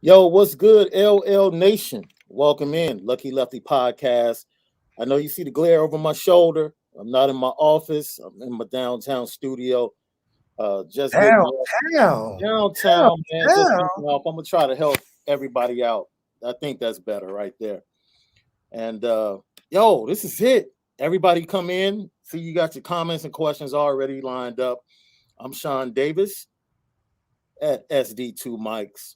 Yo, what's good, LL Nation? Welcome in, Lucky Lefty Podcast. I know you see the glare over my shoulder. I'm not in my office. I'm in my downtown studio. Just getting off Downtown, downtown, man. Just downtown. getting off. I'm gonna try to help everybody out. I think that's better right there. And yo, this is it. Everybody come in. See, you got your comments and questions already lined up. I'm Shaun Davis at SD2 Mics.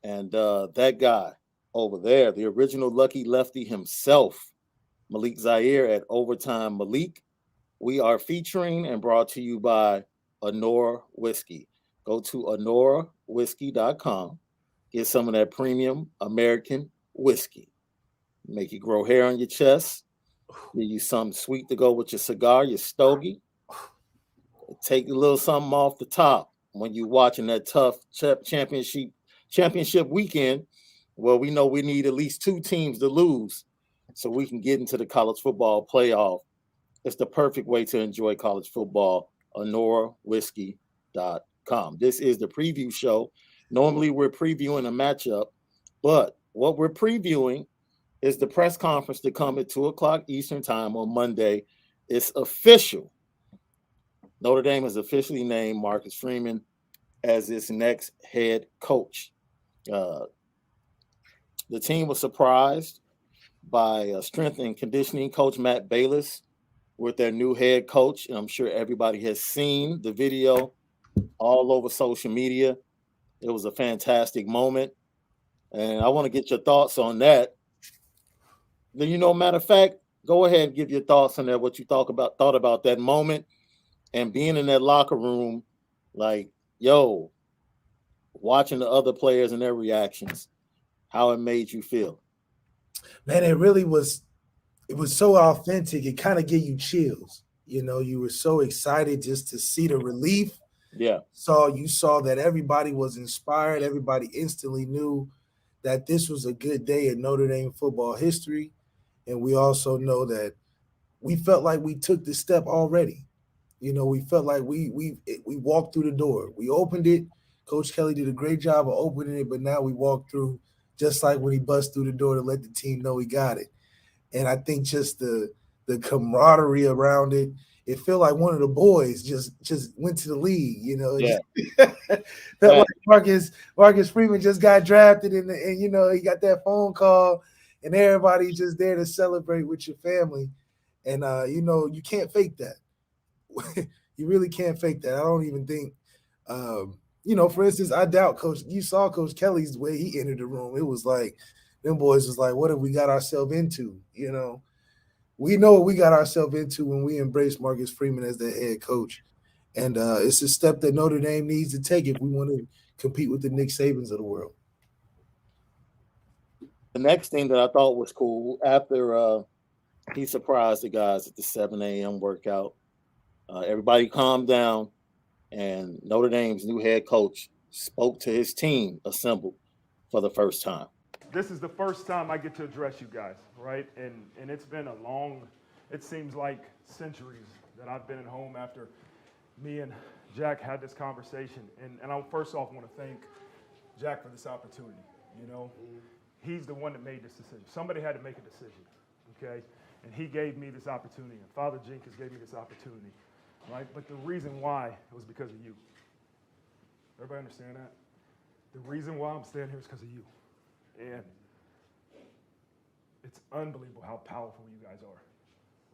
And that guy over there, the original Lucky Lefty himself, Malik Zaire at Overtime Malik. We are featuring and brought to you by Honora Whiskey. Go to honorawhiskey.com. Get some of that premium American whiskey. Make you grow hair on your chest. Give you something sweet to go with your cigar, your stogie. Take a little something off the top when you're watching that tough championship weekend. Well, we know we need at least two teams to lose so we can get into the college football playoff. It's the perfect way to enjoy college football. honorawhiskey.com. This is the preview show. Normally we're previewing a matchup, but what we're previewing is the press conference to come at 2 o'clock Eastern time on Monday. It's official. Notre Dame has officially named Marcus Freeman as its next head coach. Uh, the team was surprised by strength and conditioning coach Matt Balis with their new head coach. And I'm sure everybody has seen the video all over social media. It was a fantastic moment. And I want to get your thoughts on that. Matter of fact, go ahead and give your thoughts on that, what you thought about that moment and being in that locker room, like, yo, watching the other players and their reactions, how it made you feel. Man, it really was. It was so authentic. It kind of gave you chills. You were so excited just to see the relief. Yeah. You saw that everybody was inspired. Everybody instantly knew that this was a good day in Notre Dame football history. And we also know that we felt like we took the step already. We felt like we walked through the door. We opened it. Coach Kelly did a great job of opening it, but now we walked through just like when he bust through the door to let the team know he got it. And I think just the camaraderie around it, it felt like one of the boys just went to the league. Yeah. Felt like Marcus Freeman just got drafted, and he got that phone call, and everybody's just there to celebrate with your family. And you can't fake that. You really can't fake that. I don't even think. For instance, I doubt you saw Coach Kelly's way he entered the room. It was like them boys was like, what have we got ourselves into? We know what we got ourselves into when we embrace Marcus Freeman as the head coach. And it's a step that Notre Dame needs to take if we want to compete with the Nick Sabans of the world. The next thing that I thought was cool after he surprised the guys at the 7 a.m. workout, everybody calmed down, and Notre Dame's new head coach spoke to his team assembled for the first time. This is the first time I get to address you guys, right? And it's been it seems like centuries that I've been at home after me and Jack had this conversation. And I first off want to thank Jack for this opportunity. He's the one that made this decision. Somebody had to make a decision, okay? And he gave me this opportunity, and Father Jenkins gave me this opportunity, right? But the reason why it was because of you. Everybody understand that? The reason why I'm standing here is because of you. And it's unbelievable how powerful you guys are,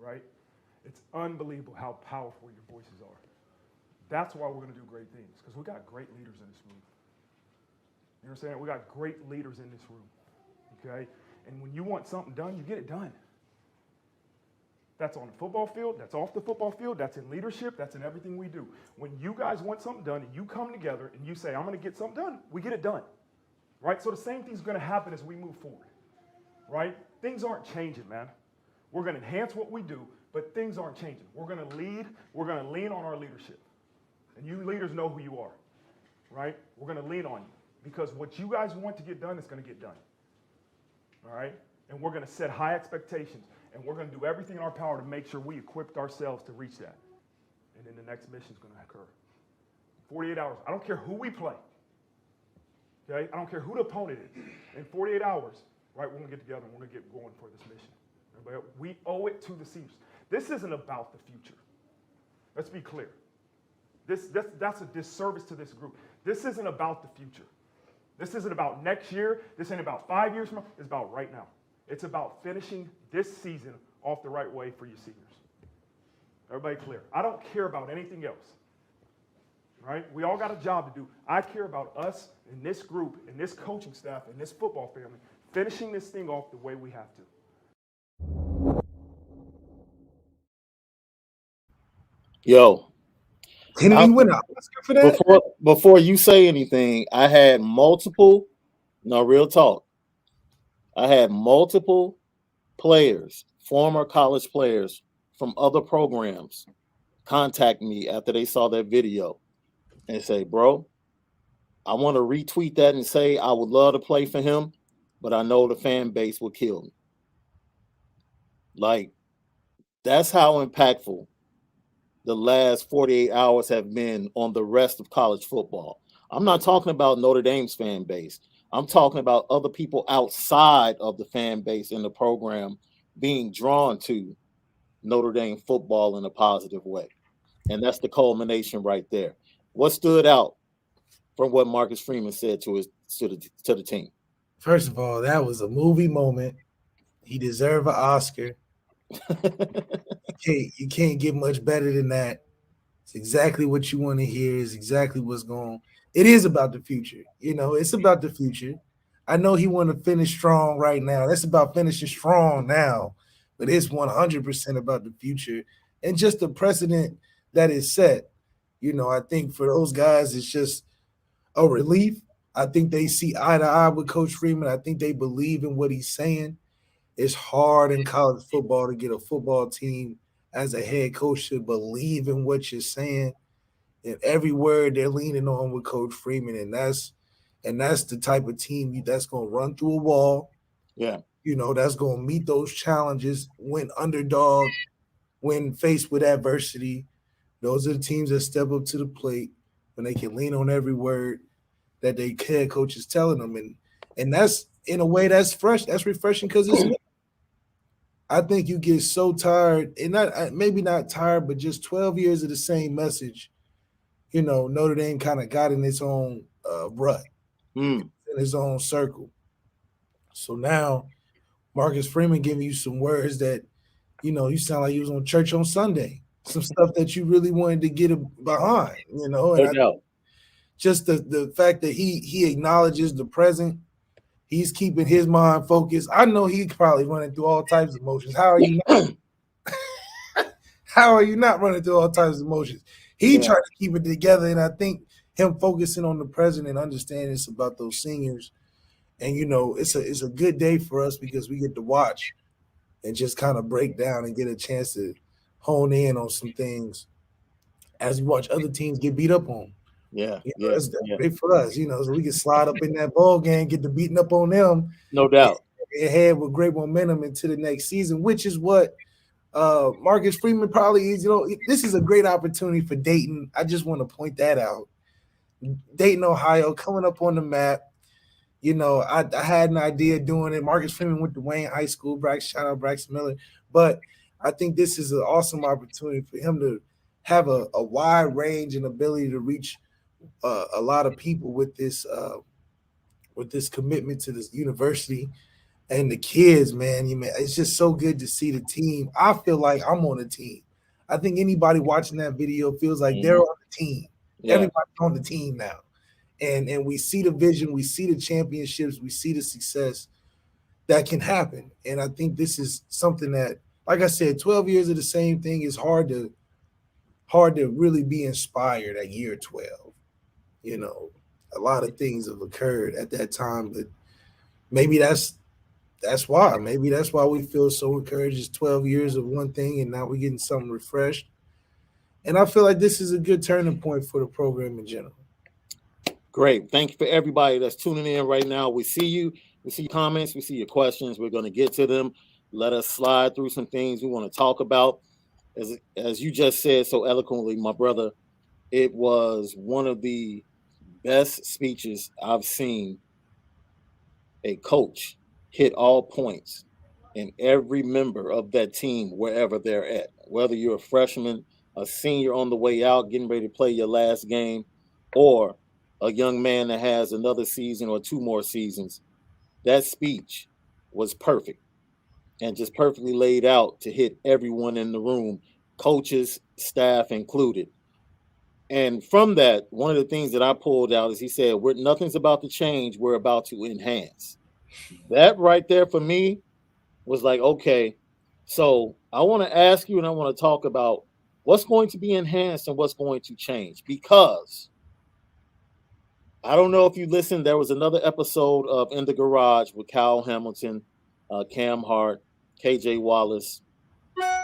right? It's unbelievable how powerful your voices are. That's why we're going to do great things, because we got great leaders in this room. You understand? We got great leaders in this room, okay? And when you want something done, you get it done. That's on the football field, that's off the football field, that's in leadership, that's in everything we do. When you guys want something done and you come together and you say, I'm going to get something done, we get it done. Right? So the same thing's going to happen as we move forward. Right? Things aren't changing, man. We're going to enhance what we do, but things aren't changing. We're going to lead. We're going to lean on our leadership. And you leaders know who you are. Right? We're going to lean on you because what you guys want to get done is going to get done. All right? And we're going to set high expectations, and we're going to do everything in our power to make sure we equipped ourselves to reach that. And then the next mission is going to occur. 48 hours. I don't care who we play. Okay? I don't care who the opponent is. In 48 hours, right, we're going to get together and we're going to get going for this mission. But we owe it to the seniors. This isn't about the future. Let's be clear. That's a disservice to this group. This isn't about the future. This isn't about next year. This ain't about 5 years from now. It's about right now. It's about finishing this season off the right way for you seniors. Everybody clear? I don't care about anything else. Right? We all got a job to do. I care about us and this group and this coaching staff and this football family finishing this thing off the way we have to. Yo, Didn't he win an Oscar for that? Before you say anything, I had multiple, no, real talk. I had multiple players, former college players from other programs, contact me after they saw that video and say, bro, I want to retweet that and say I would love to play for him, but I know the fan base will kill me. Like, that's how impactful the last 48 hours have been on the rest of college football. I'm not talking about Notre Dame's fan base. I'm talking about other people outside of the fan base in the program being drawn to Notre Dame football in a positive way. And that's the culmination right there. What stood out from what Marcus Freeman said to the team? First of all, that was a movie moment. He deserved an Oscar. You can't get much better than that. It's exactly what you want to hear. Is exactly what's going on. It is about the future. You know, it's about the future. I know he want to finish strong right now. That's about finishing strong now. But it's 100% about the future and just the precedent that is set. You know, I think for those guys, it's just a relief. I think they see eye to eye with Coach Freeman. I think they believe in what he's saying. It's hard in college football to get a football team as a head coach to believe in what you're saying. And every word they're leaning on with Coach Freeman. And that's the type of team that's going to run through a wall. Yeah. You know, that's going to meet those challenges, win underdog, when faced with adversity. Those are the teams that step up to the plate when they can lean on every word that their head coach is telling them. And that's, in a way, that's fresh. That's refreshing because it's new. I think you get so tired, and not maybe not tired, but just 12 years of the same message. You know, Notre Dame kind of got in its own rut, in its own circle. So now Marcus Freeman giving you some words that, you know, you sound like you was on church on Sunday. Some stuff that you really wanted to get behind, you know. And just the fact that he acknowledges the present. He's keeping his mind focused. I know he's probably running through all types of emotions. How are you not? How are you not running through all types of emotions? He tried to keep it together, and I think him focusing on the present and understanding it's about those seniors. And, you know, it's a good day for us because we get to watch and just kind of break down and get a chance to hone in on some things as we watch other teams get beat up on. Yeah, you know, that's great for us, you know, so we can slide up in that ball game, get the beating up on them. No doubt. And head with great momentum into the next season, which is what Marcus Freeman probably is. You know, this is a great opportunity for Dayton. I just want to point that out. Dayton, Ohio, coming up on the map. You know, I had an idea of doing it. Marcus Freeman went to Wayne High School. Shout out Braxton Miller. But I think this is an awesome opportunity for him to have a wide range and ability to reach a lot of people with this commitment to this university and the kids, man. It's just so good to see the team. I feel like I'm on the team. I think anybody watching that video feels like they're on the team. Yeah. Everybody's on the team now. And we see the vision, we see the championships, we see the success that can happen. And I think this is something that, like I said, 12 years of the same thing is hard to really be inspired at year 12. You know, a lot of things have occurred at that time, but maybe that's why. Maybe that's why we feel so encouraged. It's 12 years of one thing, and now we're getting something refreshed. And I feel like this is a good turning point for the program in general. Great. Thank you for everybody that's tuning in right now. We see you. We see your comments. We see your questions. We're going to get to them. Let us slide through some things we want to talk about. As you just said so eloquently, my brother, it was one of the best speeches I've seen a coach hit all points in every member of that team wherever they're at. Whether you're a freshman, a senior on the way out, getting ready to play your last game, or a young man that has another season or two more seasons, that speech was perfect and just perfectly laid out to hit everyone in the room, coaches, staff included. And from that, one of the things that I pulled out is he said, nothing's about to change, we're about to enhance. That right there for me was like, okay, so I want to ask you and I want to talk about what's going to be enhanced and what's going to change. Because I don't know if you listened, there was another episode of In the Garage with Kyle Hamilton, Cam Hart, KJ Wallace,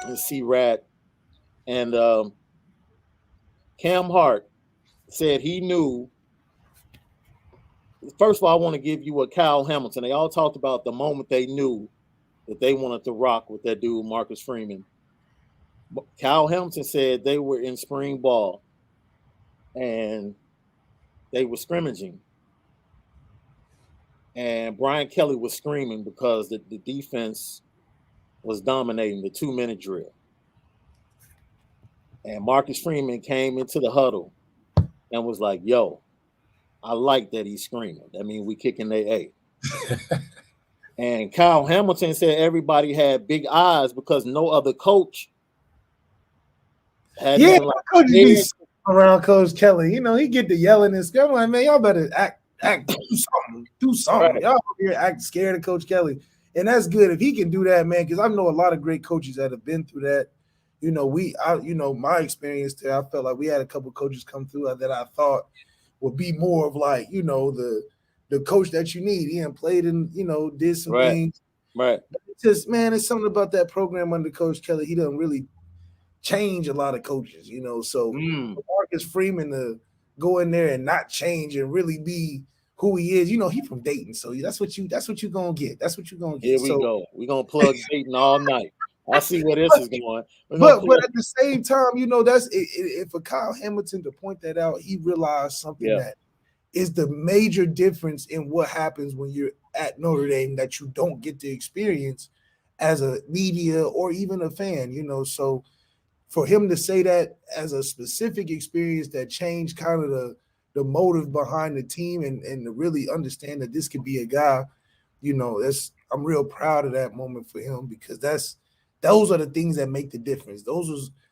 and C Rat. And Cam Hart said he knew. First of all, I want to give you a Kyle Hamilton. They all talked about the moment they knew that they wanted to rock with that dude, Marcus Freeman. Kyle Hamilton said they were in spring ball and they were scrimmaging. And Brian Kelly was screaming because the defense was dominating the 2-minute drill. And Marcus Freeman came into the huddle and was like, yo, I like that he's screaming. That means we kicking their A. And Kyle Hamilton said everybody had big eyes because no other coach had even like coaches be around Coach Kelly. You know, he get to yelling and screaming. I'm like, man, y'all better act, do something. Right. Y'all here act scared of Coach Kelly. And that's good if he can do that, man, because I know a lot of great coaches that have been through that. You know, my experience there, I felt like we had a couple of coaches come through that I thought would be more of like, you know, the coach that you need. He played and, you know, did some things. Right. But it's just, man, it's something about that program under Coach Kelly. He doesn't really change a lot of coaches, you know. So Marcus Freeman to go in there and not change and really be who he is, you know, he from Dayton. So that's what you gonna get. That's what you're gonna get. Here we go. We're gonna plug Dayton all night. I see where this is going. But at the same time, you know, that's it, for Kyle Hamilton to point that out, he realized something that is the major difference in what happens when you're at Notre Dame that you don't get to experience as a media or even a fan, you know. So for him to say that as a specific experience that changed kind of the motive behind the team and to really understand that this could be a guy, you know, I'm real proud of that moment for him because those are the things that make the difference.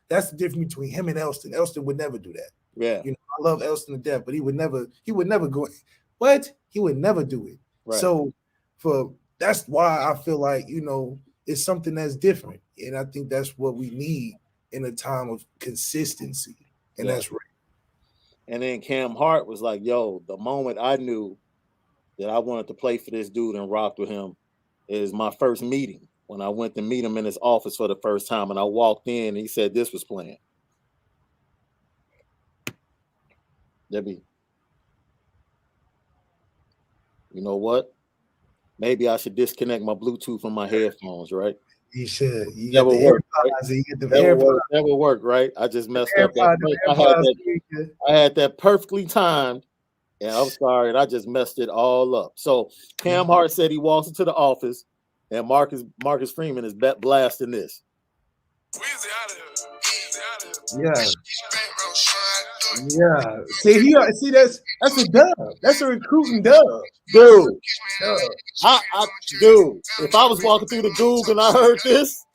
That's the difference between him and Elston. Elston would never do that. Yeah. You know, I love Elston to death, but he would never go. What? He would never do it. Right. So that's why I feel like, you know, it's something that's different. And I think that's what we need in a time of consistency. And that's right. And then Cam Hart was like, yo, the moment I knew that I wanted to play for this dude and rock with him is my first meeting. When I went to meet him in his office for the first time and I walked in and he said this was playing. Debbie, you know what? Maybe I should disconnect my Bluetooth from my headphones, right? You should. You that would work. Right? That would work, right? I just messed up. I had that perfectly timed. And I'm sorry, and I just messed it all up. So Cam Hart said he walks into the office, and Marcus Freeman is blasting this. Yeah. Yeah. See that's a dub. That's a recruiting dub. Dude. Dude, if I was walking through the Goog and I heard this,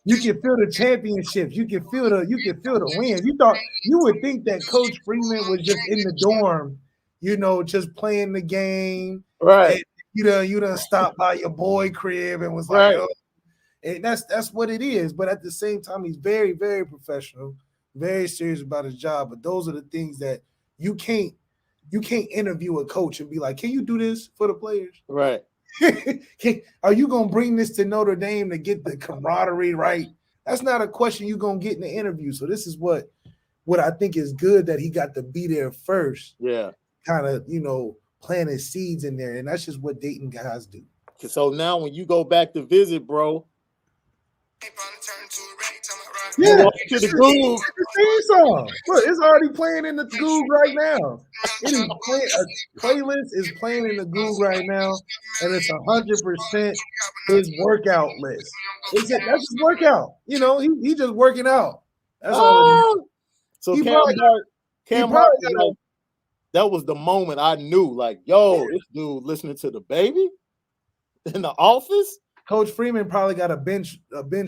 you can feel the championships. You can feel the wins. You would think that Coach Freeman was just in the dorm, you know, just playing the game. Right. And you done stopped by your boy crib and was like, oh. And that's what it is. But at the same time, he's very, very professional, very serious about his job. But those are the things that you can't interview a coach and be like, can you do this for the players? Right. Are you gonna bring this to Notre Dame to get the camaraderie right? That's not a question you're gonna get in the interview. So this is what I think is good that he got to be there first. Yeah, kind of, you know, planting seeds in there, and that's just what Dayton guys do. So now when you go back to visit, bro, Yeah, Welcome to the groove. the theme song. Look, it's already playing in the Google right now. It is a playlist is playing in the Google right now, and it's 100% his workout list. That's his workout. You know, he just working out. That's all it is. So He Cam probably Hart was got like, that was the moment I knew, like, yo, this dude listening to the baby in the office. Coach Freeman probably got a bench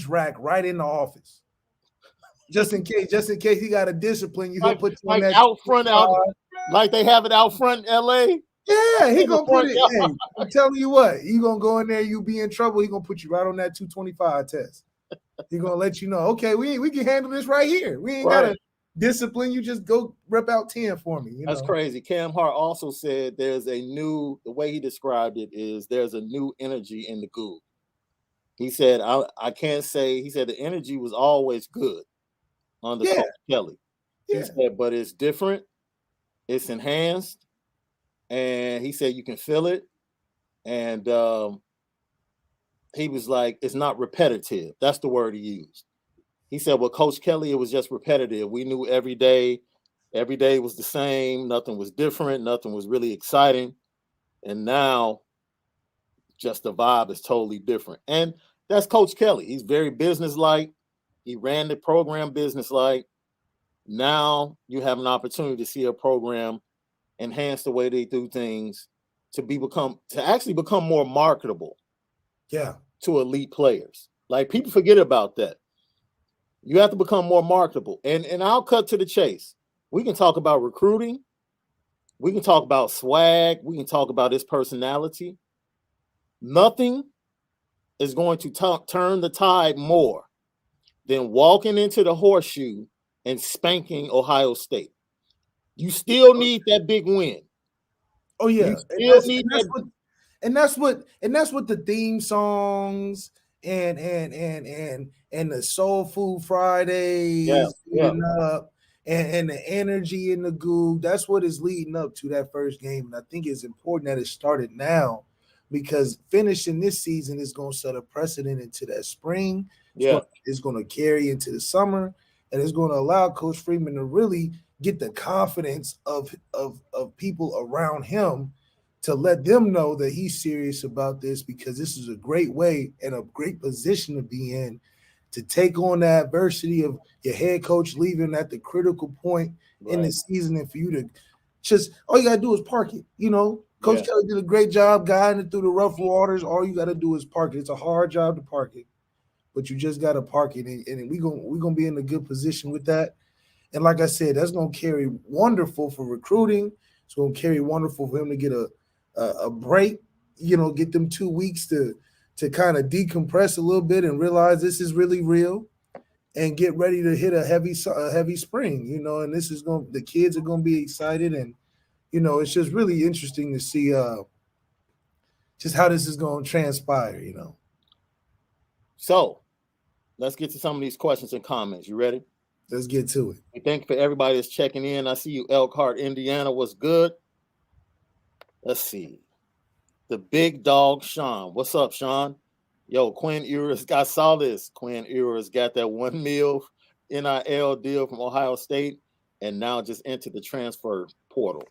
rack right in the office. Just in case he got to discipline you, he'll put you on that out front, like they have it out front in LA. Yeah, he gonna put it. Hey, I'm telling you what, you gonna go in there, you be in trouble. He gonna put you right on that 225 test. He gonna let you know, okay, we can handle this right here. We ain't gotta discipline you. Just go rep out 10 for me. That's crazy. Cam Hart also said the way he described it is there's a new energy in the group. He said, I can't say, he said the energy was always good under Coach Kelly. He said, but it's different, it's enhanced, and he said you can feel it. And he was like, it's not repetitive. That's the word he used. He said, well, Coach Kelly, it was just repetitive. We knew every day was the same, nothing was different, nothing was really exciting. And now just the vibe is totally different. And that's Coach Kelly. He's very businesslike. He ran the program businesslike. Now you have an opportunity to see a program enhance the way they do things to actually become more marketable. Yeah. To elite players. Like, people forget about that. You have to become more marketable. And I'll cut to the chase. We can talk about recruiting. We can talk about swag. We can talk about his personality. Nothing is going to turn the tide more than walking into the horseshoe and spanking Ohio State. You still need that big win. Oh yeah, and that's what the theme songs and the Soul Food Fridays up and the energy in the goo. That's what is leading up to that first game, and I think it's important that it started now, because finishing this season is going to set a precedent into that spring. It's going to carry into the summer, and it's going to allow Coach Freeman to really get the confidence of people around him to let them know that he's serious about this, because this is a great way and a great position to be in to take on the adversity of your head coach leaving at the critical point in the season, and for you to just, all you got to do is park it. You know, Coach Kelly did a great job guiding it through the rough waters. All you got to do is park it. It's a hard job to park it, but you just got to park it, and we're gonna be in a good position with that. And like I said, that's going to carry wonderful for recruiting. It's going to carry wonderful for him to get a break, get them 2 weeks to kind of decompress a little bit and realize this is really real, and get ready to hit a heavy spring, and this is the kids are going to be excited. And, it's just really interesting to see just how this is going to transpire, So let's get to some of these questions and comments. You ready? Let's get to it. We thank you for everybody that's checking in. I see you, Elkhart, Indiana. What's good? Let's see. The big dog, Shaun. What's up, Shaun? Yo, Quinn Ewers, I saw this. Quinn Ewers got that $1 million NIL deal from Ohio State, and now just entered the transfer portal.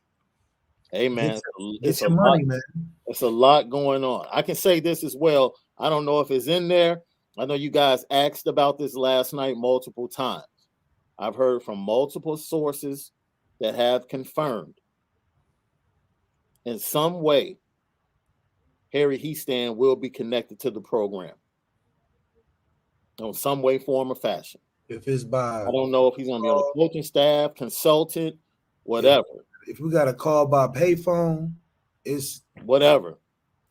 Hey, man, it's your money, man. It's a lot going on. I can say this as well. I don't know if it's in there. I know you guys asked about this last night multiple times. I've heard from multiple sources that have confirmed in some way Harry Heastand will be connected to the program in some way, form, or fashion. If it's by, I don't know if he's going to be on the coaching staff, consultant, whatever. If we got a call by payphone, it's whatever.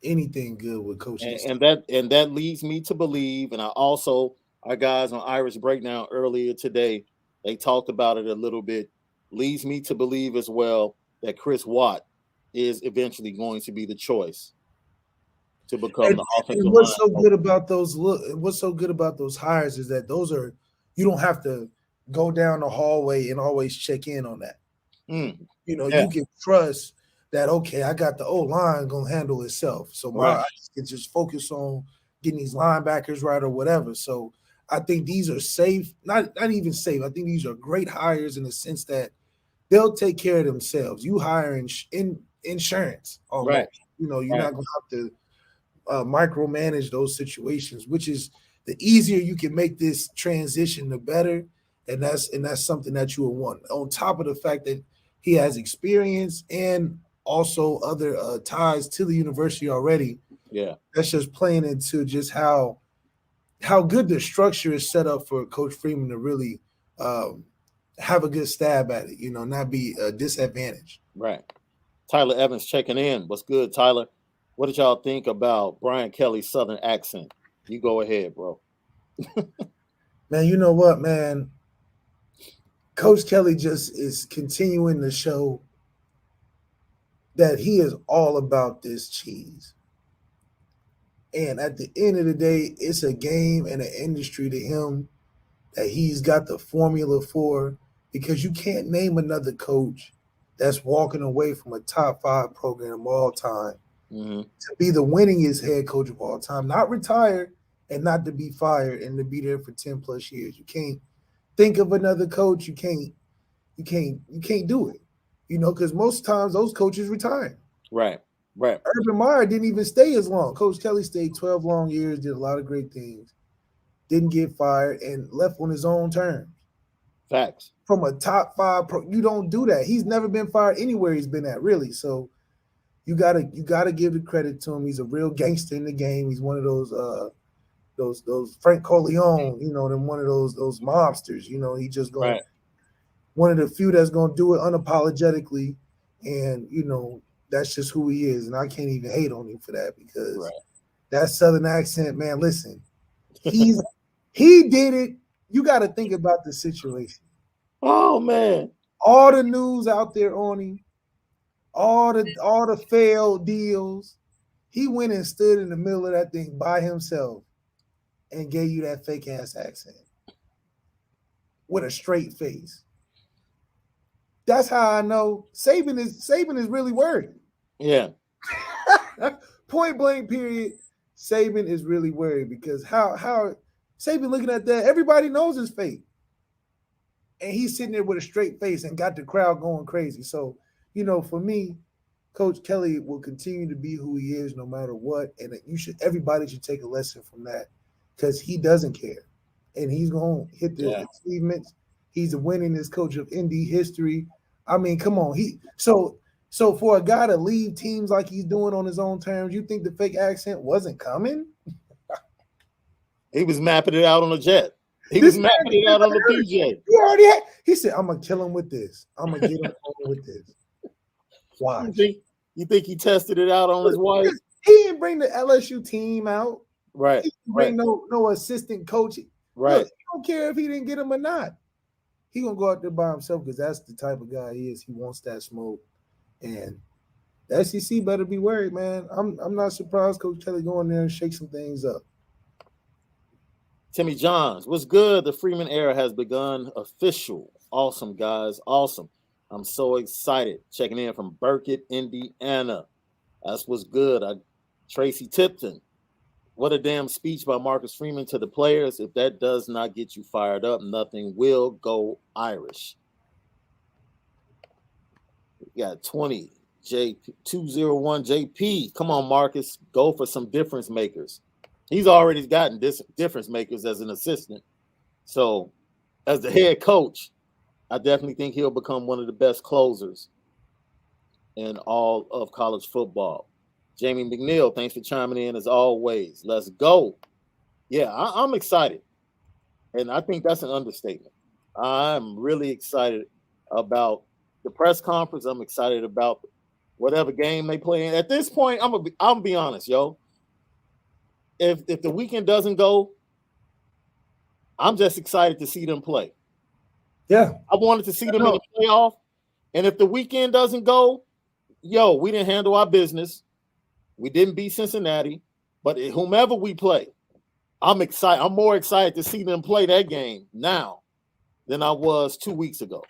Anything good with coaching. And that leads me to believe, and our guys on Irish Breakdown earlier today, they talked about it a little bit, leads me to believe as well that Chris Watt is eventually going to be the choice to become the offensive line. What's so good about those hires is that you don't have to go down the hallway and always check in on that. You can trust that, okay, I got the O-line going to handle itself. So I can just focus on getting these linebackers right or whatever. So I think these are safe, not even safe. I think these are great hires in the sense that they'll take care of themselves. You hire in insurance almost. Right. You know, you're Right. not going to have to micromanage those situations, which is the easier you can make this transition, the better. And that's something that you will want. On top of the fact that he has experience and also other ties to the university already. Yeah. That's just playing into just how good the structure is set up for Coach Freeman to really have a good stab at it, not be disadvantaged. Right. Tyler Evans checking in. What's good, Tyler? What did y'all think about Brian Kelly's Southern accent? You go ahead, bro. Man, you know what, man? Coach Kelly just is continuing to show that he is all about this cheese. And at the end of the day, it's a game and an industry to him that he's got the formula for, because you can't name another coach that's walking away from a top 5 program of all time to be the winningest head coach of all time, not retire and not to be fired and to be there for 10 plus years. You can't think of another coach. You can't do it, because most times those coaches retire. Right. Right. Urban Meyer didn't even stay as long. Coach Kelly stayed 12 long years, did a lot of great things, didn't get fired, and left on his own terms. Facts. From a top 5 you don't do that. He's never been fired anywhere he's been at, really. So you gotta give the credit to him. He's a real gangster in the game. He's one of those Frank Corleone, and one of those mobsters. He just going one of the few that's gonna do it unapologetically, and that's just who he is. And I can't even hate on him for that, because that Southern accent, man. Listen, he did it. You got to think about the situation. Oh man, all the news out there on him, all the failed deals. He went and stood in the middle of that thing by himself and gave you that fake ass accent with a straight face. That's how I know Saban is really worried. Yeah. Point blank period. Saban is really worried, because how Saban looking at that, everybody knows his fate. And he's sitting there with a straight face and got the crowd going crazy. So, for me, Coach Kelly will continue to be who he is no matter what. And everybody should take a lesson from that, because he doesn't care. And he's going to hit the achievements. He's the winningest coach of Indy history. I mean, come on. So for a guy to leave teams like he's doing on his own terms, you think the fake accent wasn't coming? He was mapping it out on the jet. He was mapping it out on the PJ. He already had. He said, "I'm gonna kill him with this. I'm gonna get him with this." Why? You think he tested it out on his wife? He didn't bring the LSU team out. Right. He didn't bring no assistant coach. Right. Look, he don't care if he didn't get him or not. He gonna go out there by himself, because that's the type of guy he is. He wants that smoke, and the SEC better be worried, man. I'm not surprised Coach Kelly going there and shake some things up. Timmy Johns, what's good? The Freeman era has begun. Official. Awesome, guys. Awesome. I'm so excited. Checking in from Burkett, Indiana. That's what's good. Tracy Tipton. What a damn speech by Marcus Freeman to the players. If that does not get you fired up, nothing will. Go Irish. We got 20. 201 JP. Come on, Marcus. Go for some difference makers. He's already gotten difference makers as an assistant. So, as the head coach, I definitely think he'll become one of the best closers in all of college football. Jamie McNeil, thanks for chiming in as always. Let's go. Yeah, I'm excited. And I think that's an understatement. I'm really excited about the press conference. I'm excited about whatever game they play in. At this point, I'm gonna be honest, yo. If the weekend doesn't go, I'm just excited to see them play. Yeah. I wanted to see them in the playoff. And if the weekend doesn't go, yo, we didn't handle our business. We didn't beat Cincinnati. But whomever we play, I'm excited. I'm more excited to see them play that game now than I was 2 weeks ago.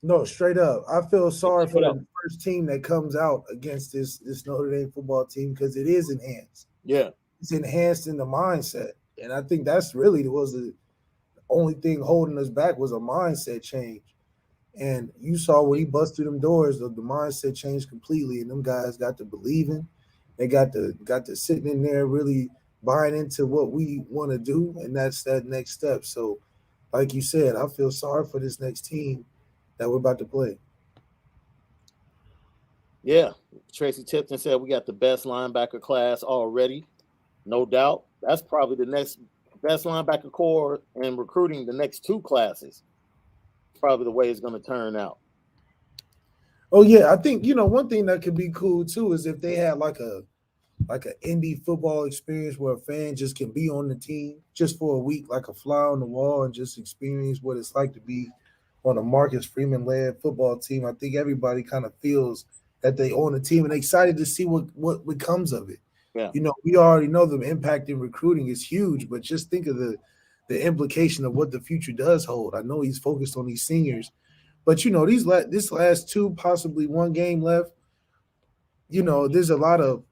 No, straight up. I feel sorry for the first team that comes out against this Notre Dame football team, because it is enhanced. Yeah. It's enhanced in the mindset. And I think that's really was the only thing holding us back was a mindset change. And you saw when he busted them doors, the mindset changed completely, and them guys got to believing. They got to sitting in there really buying into what we want to do, and that's that next step. So, like you said, I feel sorry for this next team that we're about to play. Yeah, Tracy Tipton said we got the best linebacker class already, no doubt. That's probably the next best linebacker core in recruiting the next two classes. Probably the way it's going to turn out. Oh yeah, I think one thing that could be cool too is if they had like an indie football experience where a fan just can be on the team just for a week, like a fly on the wall, and just experience what it's like to be on a Marcus Freeman led football team. I think everybody kind of feels that they own the team and excited to see what becomes of it. Yeah. We already know the impact in recruiting is huge, but just think of the implication of what the future does hold. I know he's focused on these seniors, but this last two, possibly one game left, there's a lot of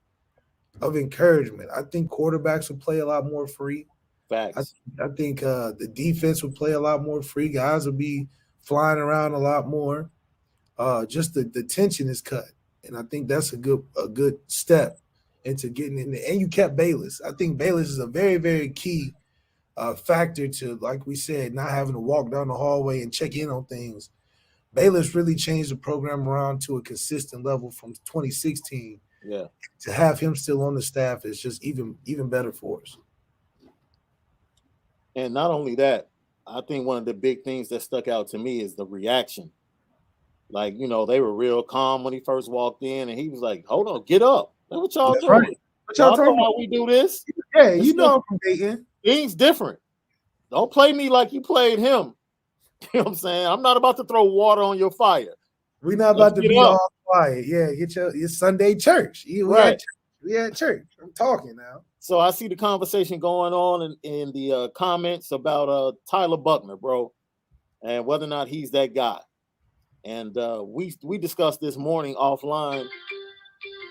encouragement. I think quarterbacks will play a lot more free. Facts. I think the defense will play a lot more free. Guys will be flying around a lot more. Just the tension is cut, and I think that's a good step into getting in there. And you kept Bayless. I think Bayless is a very, very key factor to, like we said, not having to walk down the hallway and check in on things. Bayless really changed the program around to a consistent level from 2016. Yeah. To have him still on the staff is just even better for us. And not only that, I think one of the big things that stuck out to me is the reaction. Like, they were real calm when he first walked in, and he was like, "Hold on, get up. That's what y'all doing. Right. What y'all know how we do this? Yeah, I'm from Dayton. Things different. Don't play me like you played him." You know what I'm saying? I'm not about to throw water on your fire. We're not about to be all quiet. Yeah, get your Sunday church. Right. We at church. I'm talking now. So I see the conversation going on in the comments about Tyler Buckner, bro, and whether or not he's that guy. And we discussed this morning offline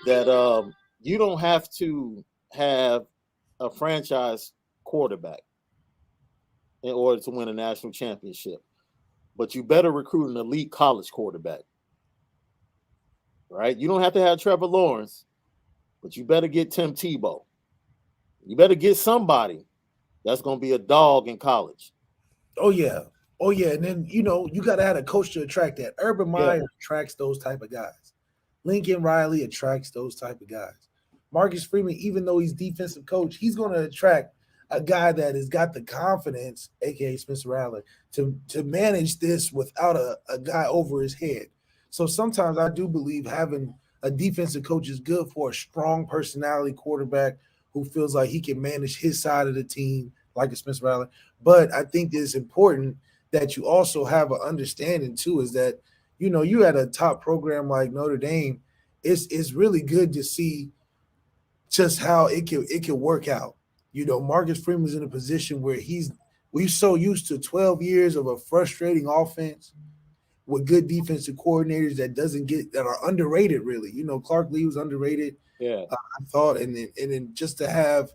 that you don't have to have a franchise quarterback in order to win a national championship, but you better recruit an elite college quarterback, right? You don't have to have Trevor Lawrence, but you better get Tim Tebow. You better get somebody that's going to be a dog in college. Oh yeah. And then you got to have a coach to attract that. Urban Meyer attracts those type of guys. Lincoln Riley attracts those type of guys. Marcus Freeman, even though he's defensive coach, he's going to attract a guy that has got the confidence, aka Spencer Rattler, to manage this without a guy over his head. So sometimes I do believe having a defensive coach is good for a strong personality quarterback who feels like he can manage his side of the team, like a Spencer Rattler. But I think it's important that you also have an understanding too, is that you at a top program like Notre Dame, it's really good to see just how it can work out. Marcus Freeman's in a position where we're so used to 12 years of a frustrating offense with good defensive coordinators that are underrated, really. Clark Lee was underrated. Yeah, I thought, and then just to have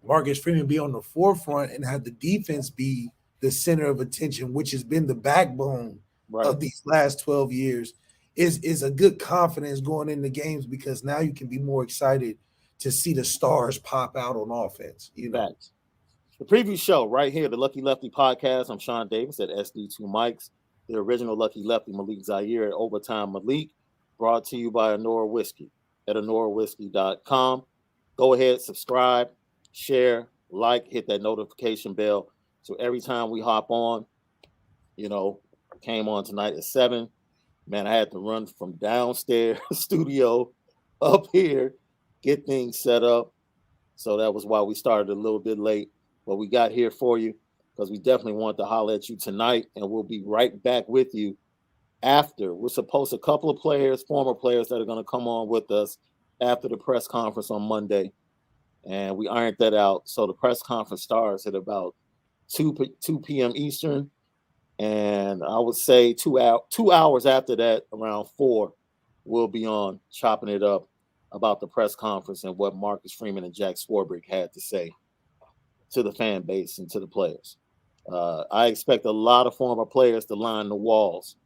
Marcus Freeman be on the forefront and have the defense be the center of attention, which has been the backbone of these last 12 years, is a good confidence going into games, because now you can be more excited to see the stars pop out on offense. Facts. The preview show right here, the Lucky Lefty podcast. I'm Shaun Davis at SD2 Mics. The original Lucky Lefty, Malik Zaire at Overtime Malik, brought to you by Anora Whiskey at AnoraWhiskey.com. Go ahead, subscribe, share, like, hit that notification bell. So every time we hop on, came on tonight at 7. Man, I had to run from downstairs studio up here, get things set up. So that was why we started a little bit late. But we got here for you because we definitely want to holler at you tonight. And we'll be right back with you after. We're supposed to, a couple of players, former players that are going to come on with us after the press conference on Monday. And we ironed that out. So the press conference starts at about 2 p.m. Eastern. And I would say 2 hours after that, around 4, we'll be on chopping it up about the press conference and what Marcus Freeman and Jack Swarbrick had to say. to the fan base and to the players. I expect a lot of former players to line the walls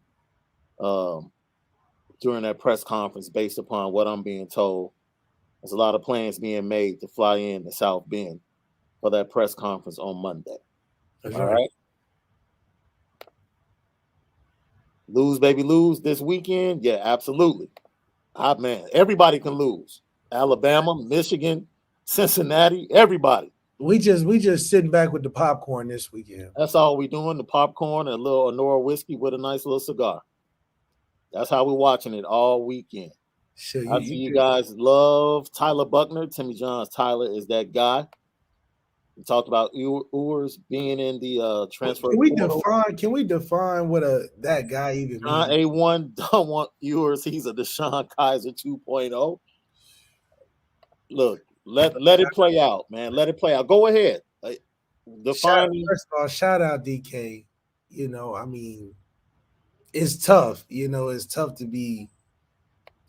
during that press conference based upon what I'm being told. There's a lot of plans being made to fly in to South Bend for that press conference on Monday. That's All right. Lose, baby, lose this weekend? Yeah, absolutely. Man, everybody can lose. Alabama, Michigan, Cincinnati, everybody. We just sitting back with the popcorn this weekend. That's all we doing, the popcorn and a little Honora whiskey with a nice little cigar. That's how we're watching it all weekend. Sure, I see you guys love Tyler Buckner. Timmy John's Tyler is that guy. We talked about Ewers being in the transfer. Can we define what that guy even means? A1 don't want Ewers. He's a Deshaun Kaiser 2.0. Look, let it play out, man. Let it play out. Go ahead. First of all, shout out DK. You know, I mean, it's tough. You know, it's tough to be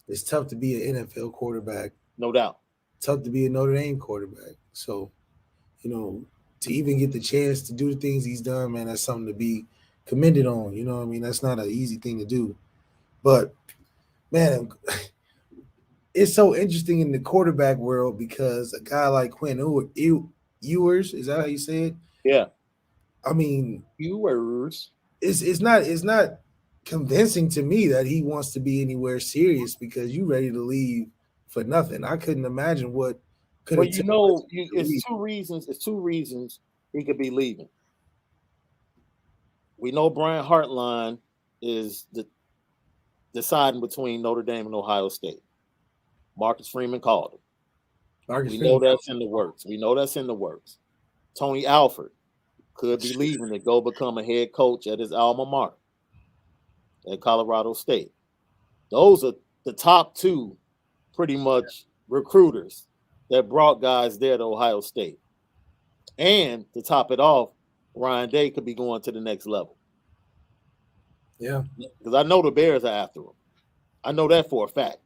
an NFL quarterback. No doubt. Tough to be a Notre Dame quarterback. So, you know, to even get the chance to do the things he's done, man, that's something to be commended on. You know what I mean? That's not an easy thing to do. But, man, it's so interesting in the quarterback world because a guy like Quinn Ewers, is that how you say it? Yeah. I mean, Ewers. It's not convincing to me that he wants to be anywhere serious because you ready to leave for nothing. I couldn't imagine what could. Well, it's two reasons. It's two reasons he could be leaving. We know Brian Hartline is deciding between Notre Dame and Ohio State. Marcus Freeman called him. We know that's in the works. Tony Alford could be leaving to go become a head coach at his alma mater at Colorado State. Those are the top two pretty much recruiters that brought guys there to Ohio State. And to top it off, Ryan Day could be going to the next level. Yeah. Because I know the Bears are after him. I know that for a fact.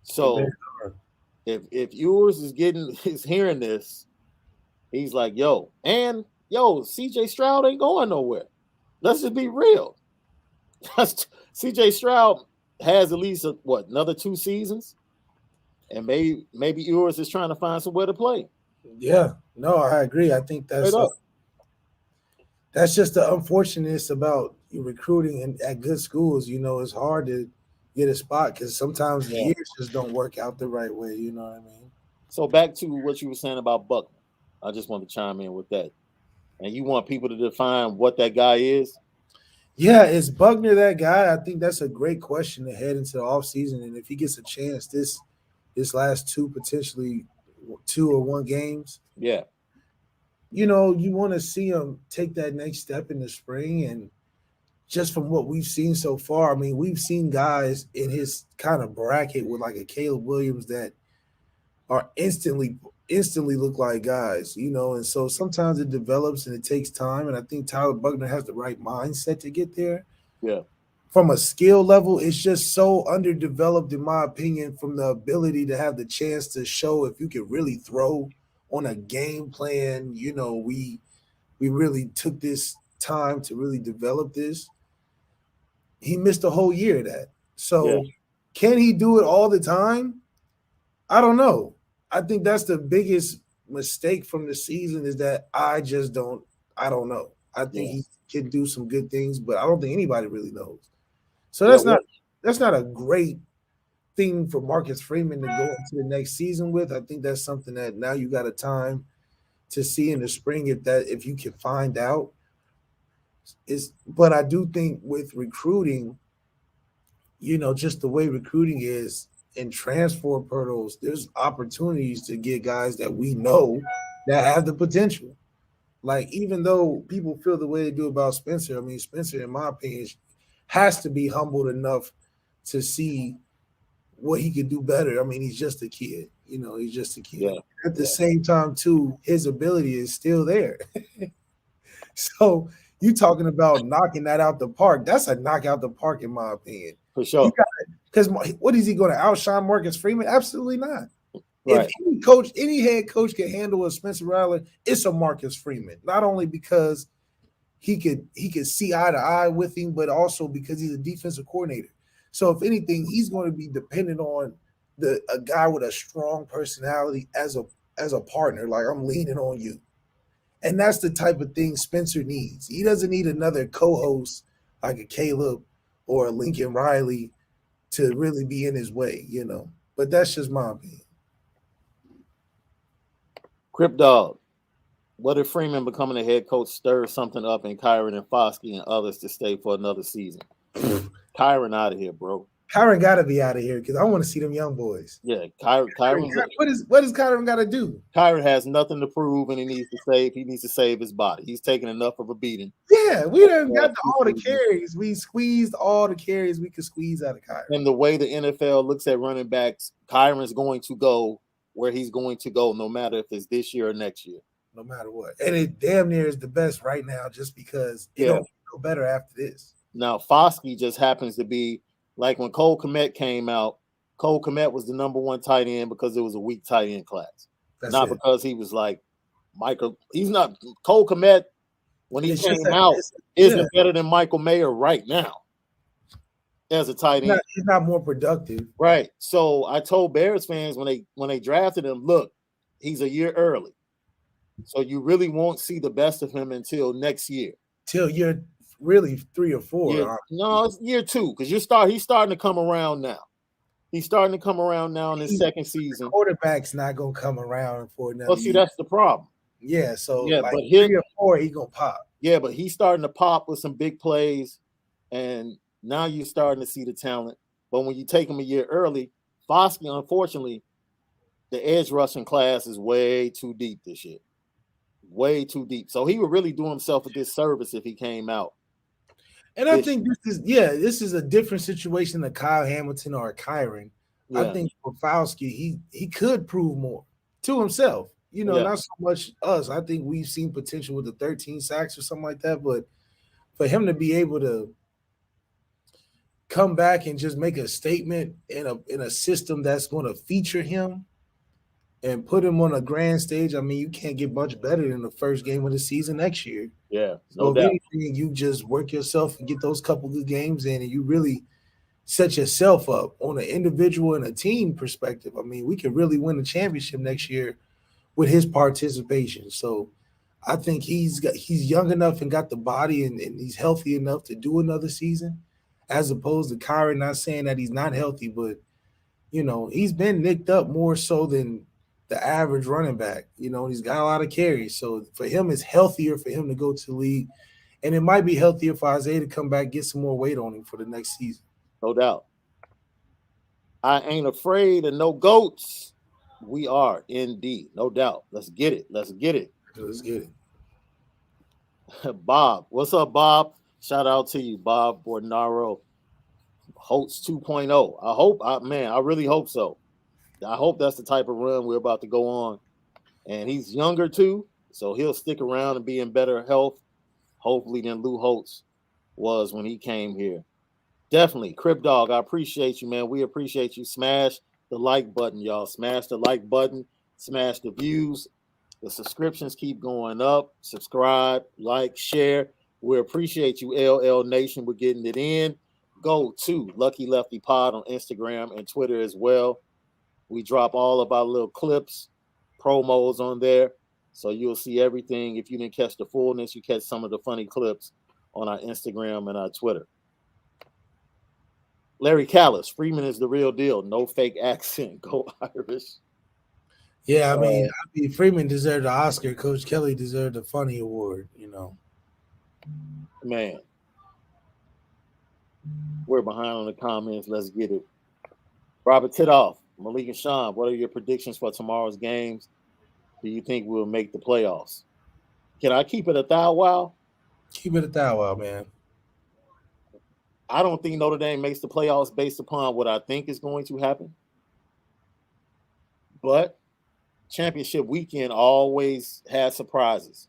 So if Ewers is hearing this, he's like, CJ Stroud ain't going nowhere. Let's just be real. CJ Stroud has at least another 2 seasons, and maybe Ewers is trying to find somewhere to play. Yeah, no, I agree. I think that's just the unfortunateness about recruiting at good schools. You know, it's hard to get a spot because sometimes the years just don't work out the right way. You know what I mean? So back to what you were saying about Buckner. I just want to chime in with that. And you want people to define what that guy is? Yeah, is Buckner that guy? I think that's a great question to head into the offseason. And if he gets a chance this last 2, potentially 2 or 1 games, yeah, you know, you want to see him take that next step in the spring. And just from what we've seen so far, I mean, we've seen guys in his kind of bracket with like a Caleb Williams that are instantly look like guys, you know, and so sometimes it develops and it takes time. And I think Tyler Buckner has the right mindset to get there. Yeah. From a skill level, it's just so underdeveloped, in my opinion, from the ability to have the chance to show if you can really throw on a game plan. You know, we really took this time to really develop this. He missed a whole year of that. So can he do it all the time? I don't know. I think that's the biggest mistake from the season is that I don't know. I think he can do some good things, but I don't think anybody really knows. So that's not a great thing for Marcus Freeman to go into the next season with. I think that's something that now you got a time to see in the spring if you can find out. But I do think with recruiting, you know, just the way recruiting is, in transfer portals, there's opportunities to get guys that we know that have the potential. Like, even though people feel the way they do about Spencer, I mean, Spencer, in my opinion, has to be humbled enough to see what he could do better. I mean, he's just a kid. You know, he's just a kid. Yeah. At the same time, too, his ability is still there. So you talking about knocking that out the park. That's a knock out the park, in my opinion. For sure. Because what is he going to outshine Marcus Freeman? Absolutely not. If any head coach can handle a Spencer Rattler, it's a Marcus Freeman. Not only because he could see eye to eye with him, but also because he's a defensive coordinator. So if anything, he's going to be dependent on a guy with a strong personality as a partner. Like, I'm leaning on you. And that's the type of thing Spencer needs. He doesn't need another co-host like a Caleb or a Lincoln Riley to really be in his way, you know. But that's just my opinion. Crip Dog, what if Freeman becoming a head coach stirs something up in Kyron and Foskey and others to stay for another season? Kyron out of here, bro. Kyron got to be out of here because I want to see them young boys. Yeah, Kyron. What does Kyron got to do? Kyron has nothing to prove, and he needs to save. He needs to save his body. He's taking enough of a beating. Yeah, we done got all the carries. We squeezed all the carries we could squeeze out of Kyron. And the way the NFL looks at running backs, Kyron's going to go where he's going to go, no matter if it's this year or next year. No matter what. And it damn near is the best right now just because it don't go better after this. Now, Foskey just happens to be like when Cole Kmet came out, Cole Kmet was the number one tight end because it was a weak tight end class. Not because he was like Michael. He's not Cole Kmet when he came out isn't better than Michael Mayer right now as a tight end. He's not more productive. Right. So I told Bears fans when they drafted him, look, he's a year early. So you really won't see the best of him until next year. Till year really 3 or 4. No, it's year 2 because he's starting to come around now. He's starting to come around now in his second season. The quarterback's not gonna come around for another. Well, see, that's the problem. Yeah, so like but 3 or 4, he gonna pop. Yeah, but he's starting to pop with some big plays, and now you're starting to see the talent. But when you take him a year early, Foskey, unfortunately, the edge rushing class is way too deep this year. Way too deep. So he would really do himself a disservice if he came out. And I think this is a different situation than Kyle Hamilton or Kyron. Yeah. I think for Foskey, he could prove more to himself. You know, not so much us. I think we've seen potential with the 13 sacks or something like that. But for him to be able to come back and just make a statement in a system that's going to feature him and put him on a grand stage, I mean, you can't get much better than the first game of the season next year. Yeah, no doubt. If anything, you just work yourself and get those couple good games in, and you really set yourself up on an individual and a team perspective. I mean, we could really win the championship next year with his participation. So I think he's young enough and got the body and he's healthy enough to do another season, as opposed to Kyron. Not saying that he's not healthy, but, you know, he's been nicked up more so than the average running back. You know, he's got a lot of carries. So for him, it's healthier for him to go to the league. And it might be healthier for Isaiah to come back, get some more weight on him for the next season. No doubt. I ain't afraid of no goats. We are indeed. No doubt. Let's get it. Let's get it. Let's get it. Bob. What's up, Bob? Shout out to you, Bob Bordenaro. Holtz 2.0. I really hope so. I hope that's the type of run we're about to go on. And he's younger too, so he'll stick around and be in better health, hopefully, than Lou Holtz was when he came here. Definitely. Crip Dog, I appreciate you, man. We appreciate you. Smash the like button, y'all. Smash the like button. Smash the views. The subscriptions keep going up. Subscribe, like, share. We appreciate you, LL Nation. We're getting it in. Go to Lucky Lefty Pod on Instagram and Twitter as well. We drop all of our little clips, promos on there. So you'll see everything. If you didn't catch the fullness, you catch some of the funny clips on our Instagram and our Twitter. Larry Callis, Freeman is the real deal. No fake accent. Go Irish. Yeah, I mean, Freeman deserved the Oscar. Coach Kelly deserved the Funny Award, you know. Man. We're behind on the comments. Let's get it. Robert Titoff. Malik and Shaun, what are your predictions for tomorrow's games? Do you think we'll make the playoffs? Can I keep it a thou wow? Keep it a thou wow, man. I don't think Notre Dame makes the playoffs based upon what I think is going to happen. But championship weekend always has surprises.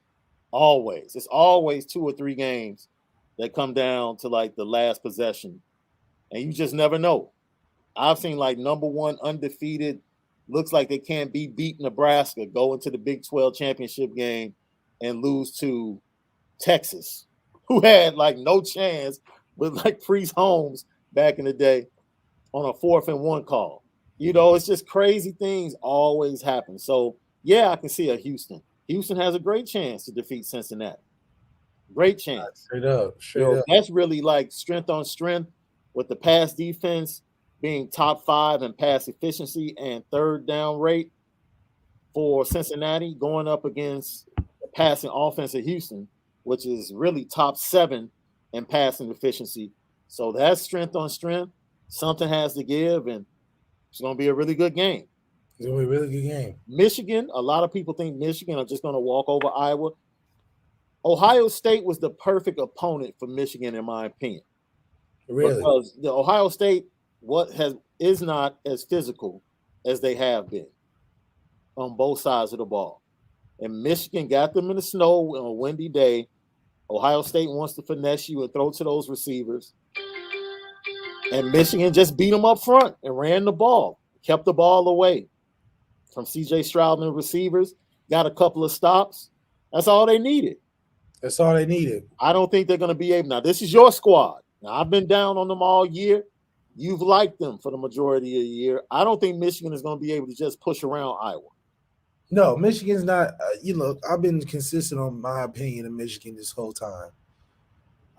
Always. It's always 2 or 3 games that come down to like the last possession. And you just never know. I've seen like number 1 undefeated looks like they can't beat Nebraska, go into the Big 12 championship game and lose to Texas, who had like no chance with like Priest Holmes back in the day on a 4th and 1 call. You know, it's just crazy things always happen. So, yeah, I can see a Houston. Houston has a great chance to defeat Cincinnati. Great chance. Straight up. That's really like strength on strength with the pass defense being top 5 in pass efficiency and third down rate for Cincinnati going up against the passing offense of Houston, which is really top 7 in passing efficiency. So that's strength on strength. Something has to give, and it's going to be a really good game. It's going to be a really good game. Michigan, a lot of people think Michigan are just going to walk over Iowa. Ohio State was the perfect opponent for Michigan, in my opinion. Really? Because the Ohio State is not as physical as they have been on both sides of the ball. And Michigan got them in the snow on a windy day. Ohio State wants to finesse you and throw to those receivers. And Michigan just beat them up front and ran the ball, kept the ball away from C.J. Stroud and the receivers, got a couple of stops. That's all they needed. That's all they needed. I don't think they're going to be able. Now, this is your squad. Now, I've been down on them all year. You've liked them for the majority of the year. I don't think Michigan is going to be able to just push around Iowa. No, Michigan's not. I've been consistent on my opinion of Michigan this whole time.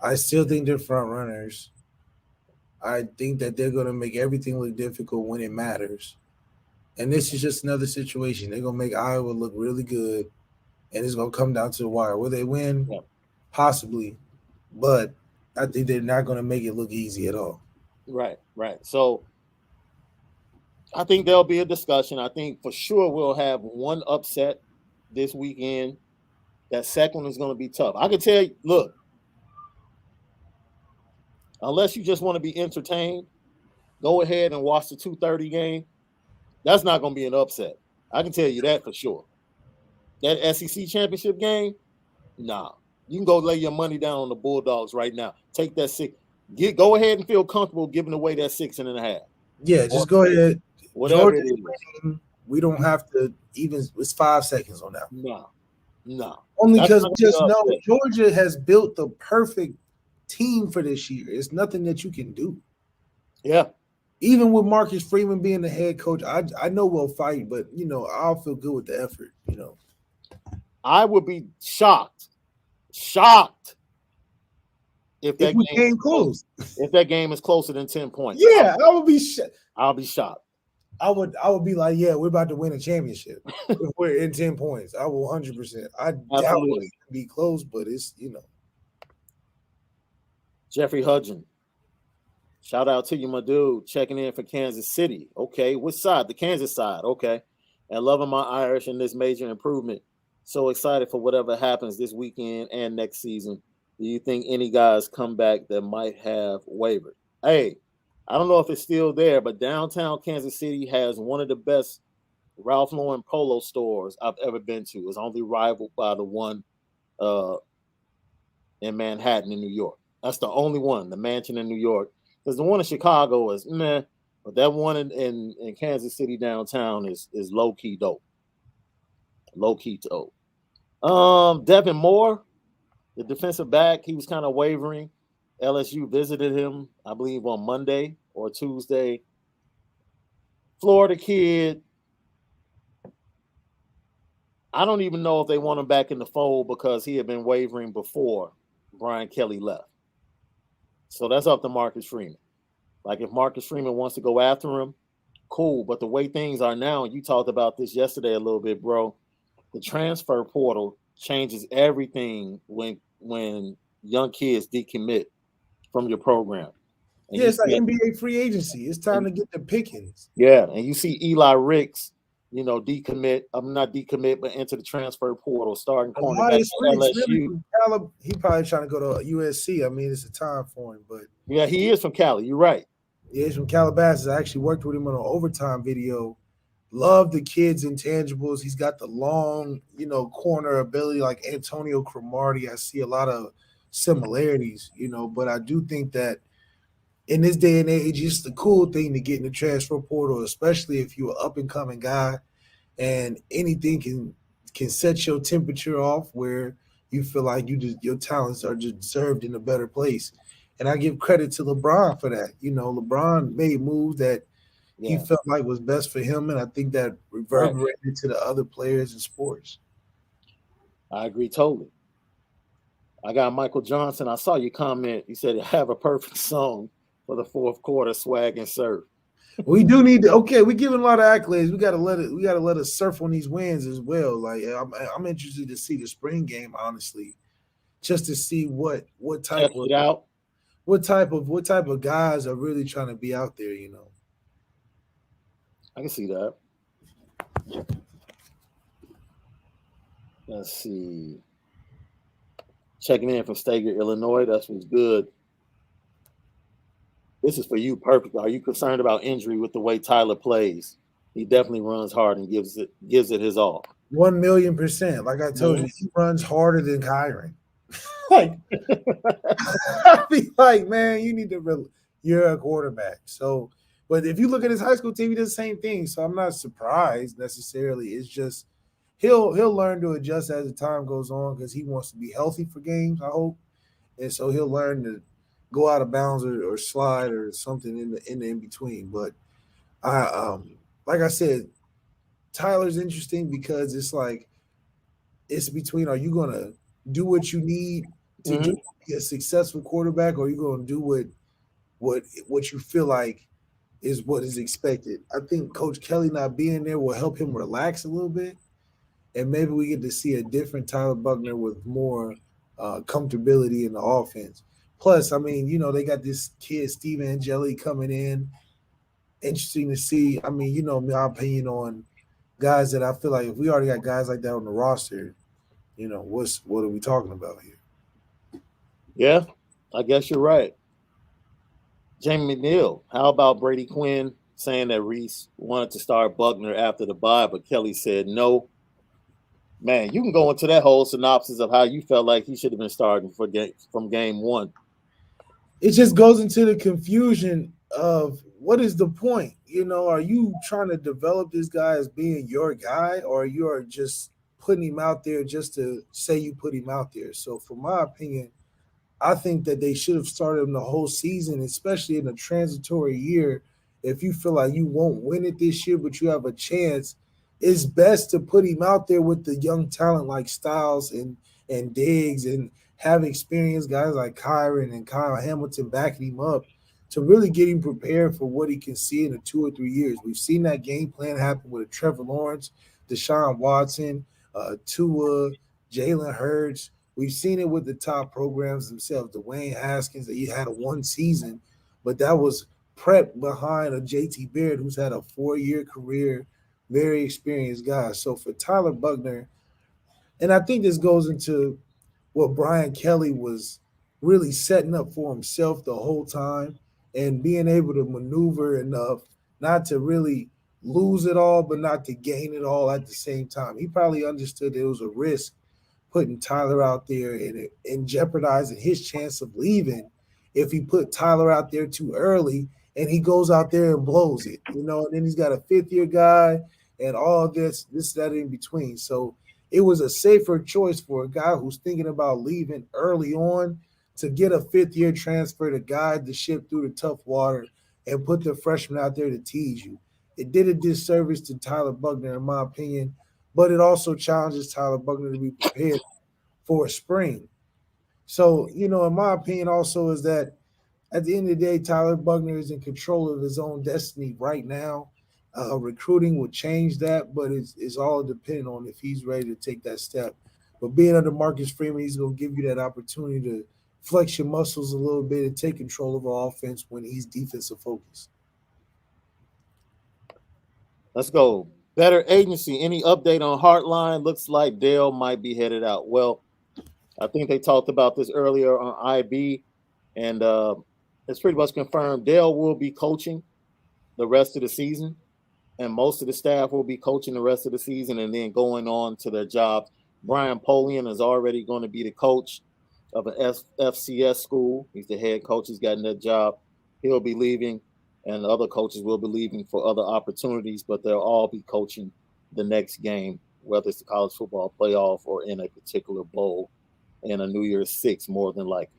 I still think they're front runners. I think that they're going to make everything look difficult when it matters. And this is just another situation. They're going to make Iowa look really good, and it's going to come down to the wire. Will they win? Yeah. Possibly. But I think they're not going to make it look easy at all. Right. So I think there'll be a discussion. I think for sure we'll have one upset this weekend. That second one is going to be tough. I can tell you, look, unless you just want to be entertained, go ahead and watch the 2:30 game. That's not going to be an upset. I can tell you that for sure. That SEC championship game, nah. You can go lay your money down on the Bulldogs right now. Take that 6. Go ahead and feel comfortable giving away that 6.5. Yeah, just go ahead. Whatever it is. We don't have to even. It's 5 seconds on that. No. Only because we just know Georgia has built the perfect team for this year. It's nothing that you can do. Yeah. Even with Marcus Freeman being the head coach, I know we'll fight, but I'll feel good with the effort. I would be shocked if that game close. If that game is closer than 10 points. Yeah, I would be shocked. I'll be shocked. I would be like, yeah, we're about to win a championship if we're in 10 points. I will 100%. I doubt it's be close, but it's Jeffrey Hudgen. Shout out to you, my dude, checking in for Kansas City. Okay, which side? The Kansas side. Okay. And loving my Irish in this major improvement. So excited for whatever happens this weekend and next season. Do you think any guys come back that might have wavered? Hey, I don't know if it's still there, but downtown Kansas City has one of the best Ralph Lauren polo stores I've ever been to. It's only rivaled by the one in Manhattan in New York. That's the only one, the mansion in New York. Because the one in Chicago is meh, but that one in Kansas City downtown is low-key dope. Low-key dope. Devin Moore, the defensive back, he was kind of wavering. LSU visited him, I believe, on Monday or Tuesday. Florida kid. I don't even know if they want him back in the fold because he had been wavering before Brian Kelly left. So that's up to Marcus Freeman. Like if Marcus Freeman wants to go after him, cool. But the way things are now, and you talked about this yesterday a little bit, bro, the transfer portal changes everything when young kids decommit from your program. And it's like NBA free agency. It's time to get the pickings. Yeah, and you see Eli Ricks, decommit. I'm not decommit, but enter the transfer portal, starting cornerback at LSU. Really he probably trying to go to USC. I mean, it's a time for him, but yeah, he is from Cali. You're right. Yeah, he's from Calabasas. I actually worked with him on an overtime video. Love the kid's intangibles. He's got the long, corner ability like Antonio Cromartie. I see a lot of similarities, but I do think that in this day and age, it's the cool thing to get in the transfer portal, especially if you're an up and coming guy, and anything can set your temperature off where you feel like your talents are just deserved in a better place. And I give credit to LeBron for that. LeBron made moves that he Yeah, felt like was best for him, and I think that right. reverberated to the other players in sports. I agree totally. I got Michael Johnson. I saw your comment. You said have a perfect song for the fourth quarter, swag and surf. We do need to. Okay, we giving a lot of accolades. We gotta let it. We gotta let us surf on these wins as well. Like I'm interested to see the spring game, honestly, just to see what type Test of it out. what type of guys are really trying to be out there. I can see that. Let's see. Checking in from Stager, Illinois. That's what's good. This is for you, perfect. Are you concerned about injury with the way Tyler plays? He definitely runs hard and gives it his all. 1,000,000%. Like I told Mhm. you, he runs harder than Kyron. Like I be like, man, you need to. You're a quarterback. So, but if you look at his high school team, he does the same thing. So I'm not surprised necessarily. It's just he'll learn to adjust as the time goes on because he wants to be healthy for games. I hope, and so he'll learn to go out of bounds or slide or something in the in between. But I like I said, Tyler's interesting because it's like it's between are you gonna do what you need to do Mhm. be a successful quarterback, or are you gonna do what you feel like is what is expected. I think Coach Kelly not being there will help him relax a little bit, and maybe we get to see a different Tyler Buckner with more comfortability in the offense. Plus, I mean, they got this kid Steven Angeli coming in. Interesting to see. I mean, my opinion on guys that I feel like if we already got guys like that on the roster, what are we talking about here? Yeah, I guess you're right. Jamie McNeil, how about Brady Quinn saying that Reese wanted to start Buckner after the bye, but Kelly said no? Man, you can go into that whole synopsis of how you felt like he should have been starting from game one. It just goes into the confusion of what is the point? Are you trying to develop this guy as being your guy, or you are just putting him out there just to say you put him out there? So, for my opinion, I think that they should have started him the whole season, especially in a transitory year. If you feel like you won't win it this year, but you have a chance, it's best to put him out there with the young talent like Styles and Diggs and have experienced guys like Kyron and Kyle Hamilton backing him up to really get him prepared for what he can see in the 2 or 3 years. We've seen that game plan happen with Trevor Lawrence, Deshaun Watson, Tua, Jalen Hurts. We've seen it with the top programs themselves. Dwayne Haskins, that he had a one season, but that was prep behind a JT Barrett who's had a 4-year career, very experienced guy. So for Tyler Buckner, and I think this goes into what Brian Kelly was really setting up for himself the whole time and being able to maneuver enough not to really lose it all, but not to gain it all at the same time. He probably understood it was a risk putting Tyler out there and jeopardizing his chance of leaving if he put Tyler out there too early and he goes out there and blows it, and then he's got a 5th-year guy and all that in between. So it was a safer choice for a guy who's thinking about leaving early on to get a 5th-year transfer to guide the ship through the tough water and put the freshman out there to tease you. It did a disservice to Tyler Buckner, in my opinion, but it also challenges Tyler Buckner to be prepared for a spring. So, in my opinion, also is that at the end of the day, Tyler Buckner is in control of his own destiny right now. Recruiting will change that, but it's all dependent on if he's ready to take that step. But being under Marcus Freeman, he's going to give you that opportunity to flex your muscles a little bit and take control of our offense when he's defensive focused. Let's go. Better agency. Any update on Heartline? Looks like Dale might be headed out. Well, I think they talked about this earlier on IB, and it's pretty much confirmed. Dale will be coaching the rest of the season, and most of the staff will be coaching the rest of the season and then going on to their jobs. Brian Polian is already going to be the coach of an FCS school. He's the head coach. He's gotten that job. he'll be leaving, and the other coaches will be leaving for other opportunities, but they'll all be coaching the next game, whether it's the college football playoff or in a particular bowl in a New Year's Six, more than likely.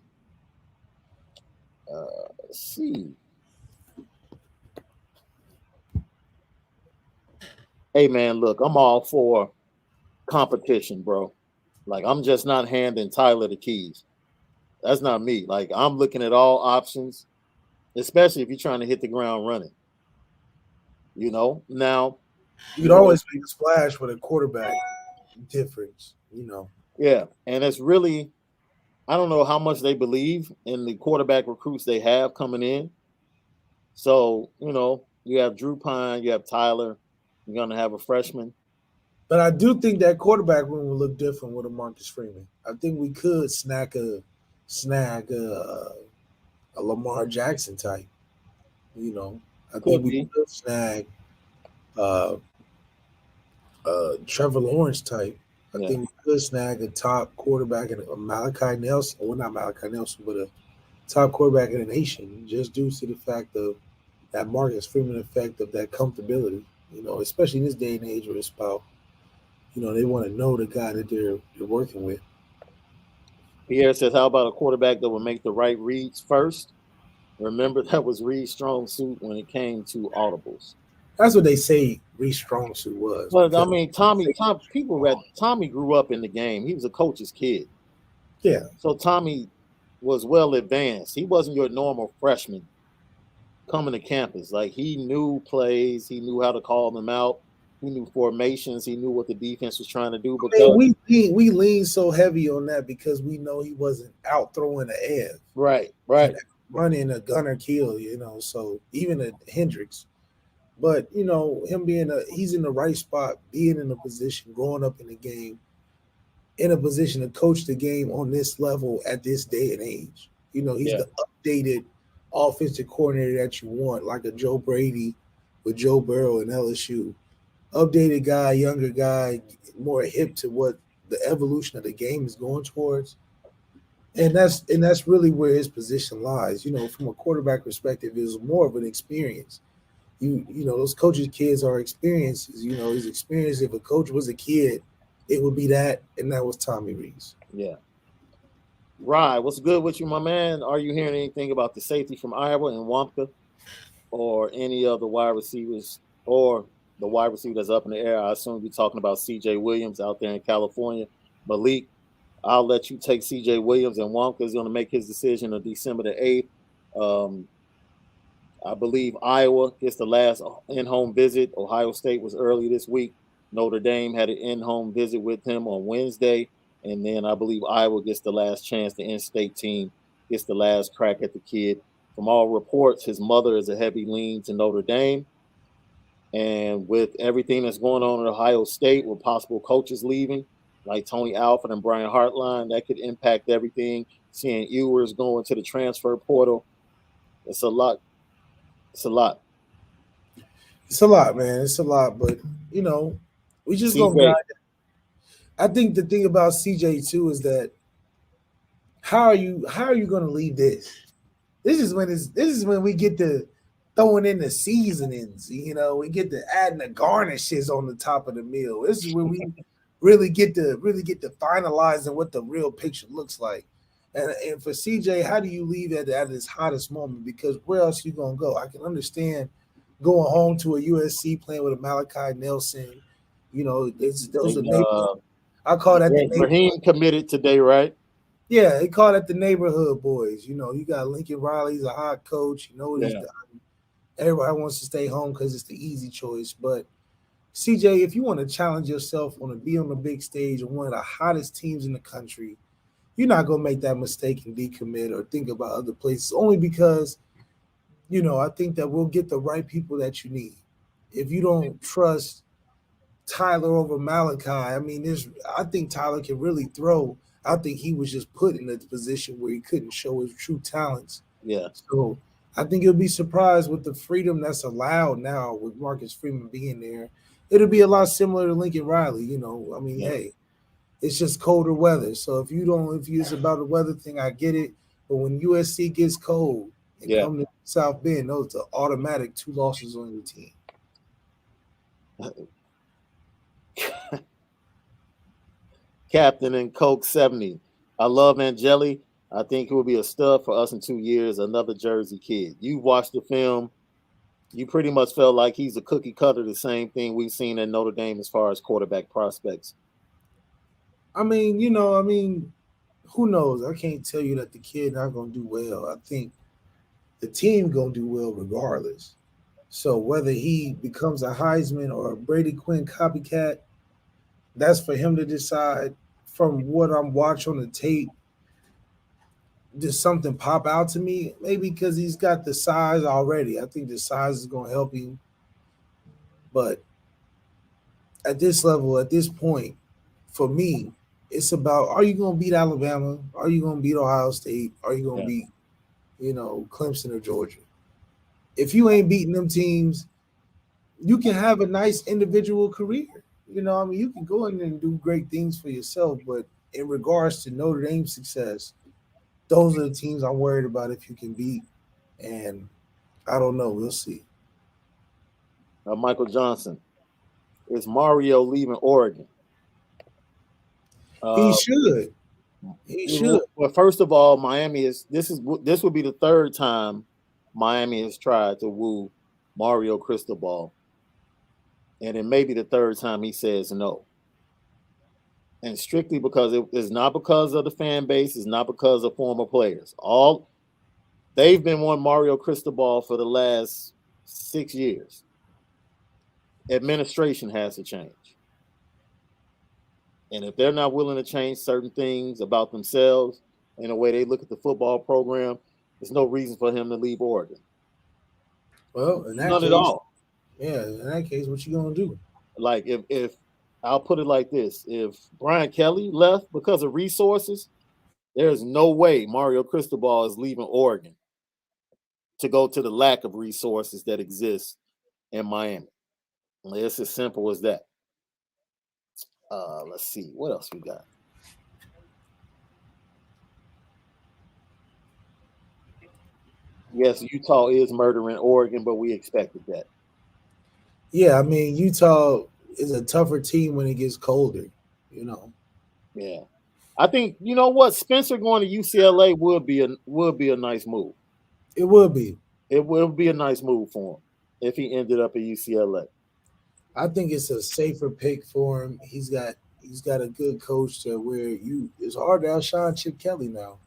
Let's see. Hey, man, look, I'm all for competition, bro. Like, I'm just not handing Tyler the keys. That's not me. Like, I'm looking at all options, especially if you're trying to hit the ground running. Now You could always make a splash with a quarterback difference, Yeah, and it's really, I don't know how much they believe in the quarterback recruits they have coming in. So, you have Drew Pine, you have Tyler, you're going to have a freshman. But I do think that quarterback room will look different with a Marcus Freeman. I think we could snag a Lamar Jackson type. I think we could snag Trevor Lawrence type. I think we could snag a top quarterback and a Malachi Nelson. Well, not Malachi Nelson, but a top quarterback in the nation, just due to the fact of that Marcus Freeman effect of that comfortability. Especially in this day and age where it's about, they want to know the guy that they're working with. Pierre says, how about a quarterback that will make the right reads first? Remember, that was Reed's strong suit when it came to audibles. That's what they say Reed's strong suit was. But I mean, Tommy grew up in the game. He was a coach's kid. Yeah. So Tommy was well advanced. He wasn't your normal freshman coming to campus. Like, he knew plays, he knew how to call them out, he knew formations, he knew what the defense was trying to do. Because we lean so heavy on that because we know he wasn't out throwing the air. Right. Running a gunner kill, so even a Hendricks. But, him he's in the right spot, being in a position, growing up in the game, in a position to coach the game on this level at this day and age. He's the updated offensive coordinator that you want, like a Joe Brady with Joe Burrow and LSU. Updated guy, younger guy, more hip to what the evolution of the game is going towards. And that's really where his position lies. From a quarterback perspective, it was more of an experience. Those coaches' kids are experiences. His experience, if a coach was a kid, it would be that, and that was Tommy Rees. Yeah. Right. What's good with you, my man? Are you hearing anything about the safety from Iowa and Wampka, or any of the wide receivers, or the wide receiver that's up in the air? I assume you're talking about C.J. Williams out there in California. Malik, I'll let you take C.J. Williams, and Wampka is going to make his decision on December the 8th. I believe Iowa gets the last in-home visit. Ohio State was early this week. Notre Dame had an in-home visit with him on Wednesday. And then I believe Iowa gets the last chance. The in-state team gets the last crack at the kid. From all reports, his mother is a heavy lean to Notre Dame. And with everything that's going on at Ohio State, with possible coaches leaving, like Tony Alford and Brian Hartline, that could impact everything. Seeing Ewers going to the transfer portal, it's a lot. It's a lot. It's a lot, man. It's a lot, but we just gonna guide it. I think the thing about CJ too is that how are you gonna leave this? This is when we get to throwing in the seasonings. We get to adding the garnishes on the top of the meal. This is when we really get to finalizing what the real picture looks like. And for CJ, how do you leave at his hottest moment? Because where else are you going to go? I can understand going home to a USC playing with a Malachi Nelson. Those are I call that the Raheem committed today, right? Yeah, they call that the neighborhood boys. You got Lincoln Riley, he's a hot coach. He's done. Everybody wants to stay home because it's the easy choice. But CJ, if you want to challenge yourself, want to be on the big stage and one of the hottest teams in the country, you're not going to make that mistake and decommit or think about other places, only because, I think that we'll get the right people that you need. If you don't trust Tyler over Malachi, I think Tyler can really throw. I think he was just put in a position where he couldn't show his true talents. Yeah. So I think you'll be surprised with the freedom that's allowed now with Marcus Freeman being there. It'll be a lot similar to Lincoln Riley, Hey, it's just colder weather. So if it's about a weather thing, I get it. But when USC gets cold and Yeah. come to South Bend, those are automatic 2 losses on your team. Captain and Coke 70. I love Angeli. I think he will be a stud for us in 2 years. Another Jersey kid. You watched the film. You pretty much felt like he's a cookie cutter, the same thing we've seen at Notre Dame as far as quarterback prospects. I mean, who knows? I can't tell you that the kid not going to do well. I think the team going to do well regardless. So whether he becomes a Heisman or a Brady Quinn copycat, that's for him to decide. From what I'm watching on the tape, does something pop out to me? Maybe because he's got the size already. I think the size is going to help him. But at this level, at this point, for me, it's about, are you going to beat Alabama? Are you going to beat Ohio State? Are you going to beat, Clemson or Georgia? If you ain't beating them teams, you can have a nice individual career. You can go in and do great things for yourself. But in regards to Notre Dame's success, those are the teams I'm worried about if you can beat. And I don't know. We'll see. Michael Johnson. Is Mario leaving Oregon? He should. He should. Well, first of all, this will be the third time Miami has tried to woo Mario Cristobal, and it may be the third time he says no. And strictly because it's not because of the fan base, it's not because of former players. They've been wanting Mario Cristobal for the last 6 years. Administration has to change. And if they're not willing to change certain things about themselves and the way they look at the football program, there's no reason for him to leave Oregon. Well, in that none case, at all. Yeah, in that case, what you gonna do? Like if I'll put it like this: if Brian Kelly left because of resources, there's no way Mario Cristobal is leaving Oregon to go to the lack of resources that exist in Miami. It's as simple as that. Let's see. What else we got? Yes, Utah is murdering Oregon, but we expected that. Yeah, I mean, Utah is a tougher team when it gets colder, Yeah. I think, you know what? Spencer going to UCLA would be a nice move. It would be. It will be a nice move for him if he ended up at UCLA. I think it's a safer pick for him. He's got a good coach to where it's hard to outshine Chip Kelly now.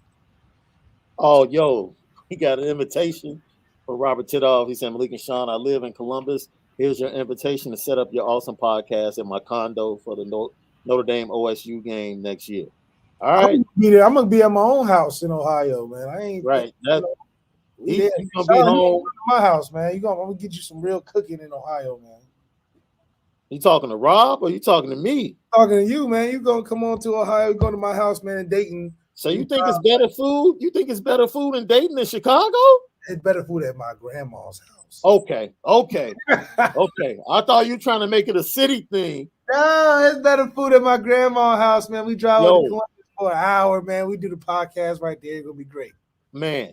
Oh, yo, he got an invitation from Robert Tidoff. He said, Malik and Shaun, I live in Columbus. Here's your invitation to set up your awesome podcast at my condo for the Notre Dame OSU game next year. All right. I'm gonna be at my own house in Ohio, man. I ain't right. He's gonna be home to my house, man. I'm gonna get you some real cooking in Ohio, man. You talking to Rob or you talking to me? Talking to you, man. You gonna come on to Ohio, go to my house, man, in Dayton. So you think it's better food? You think it's better food in Dayton than Chicago? It's better food at my grandma's house. Okay. Okay. I thought you were trying to make it a city thing. No, it's better food at my grandma's house, man. We drive over to Columbus for an hour, man. We do the podcast right there. It's gonna be great. Man,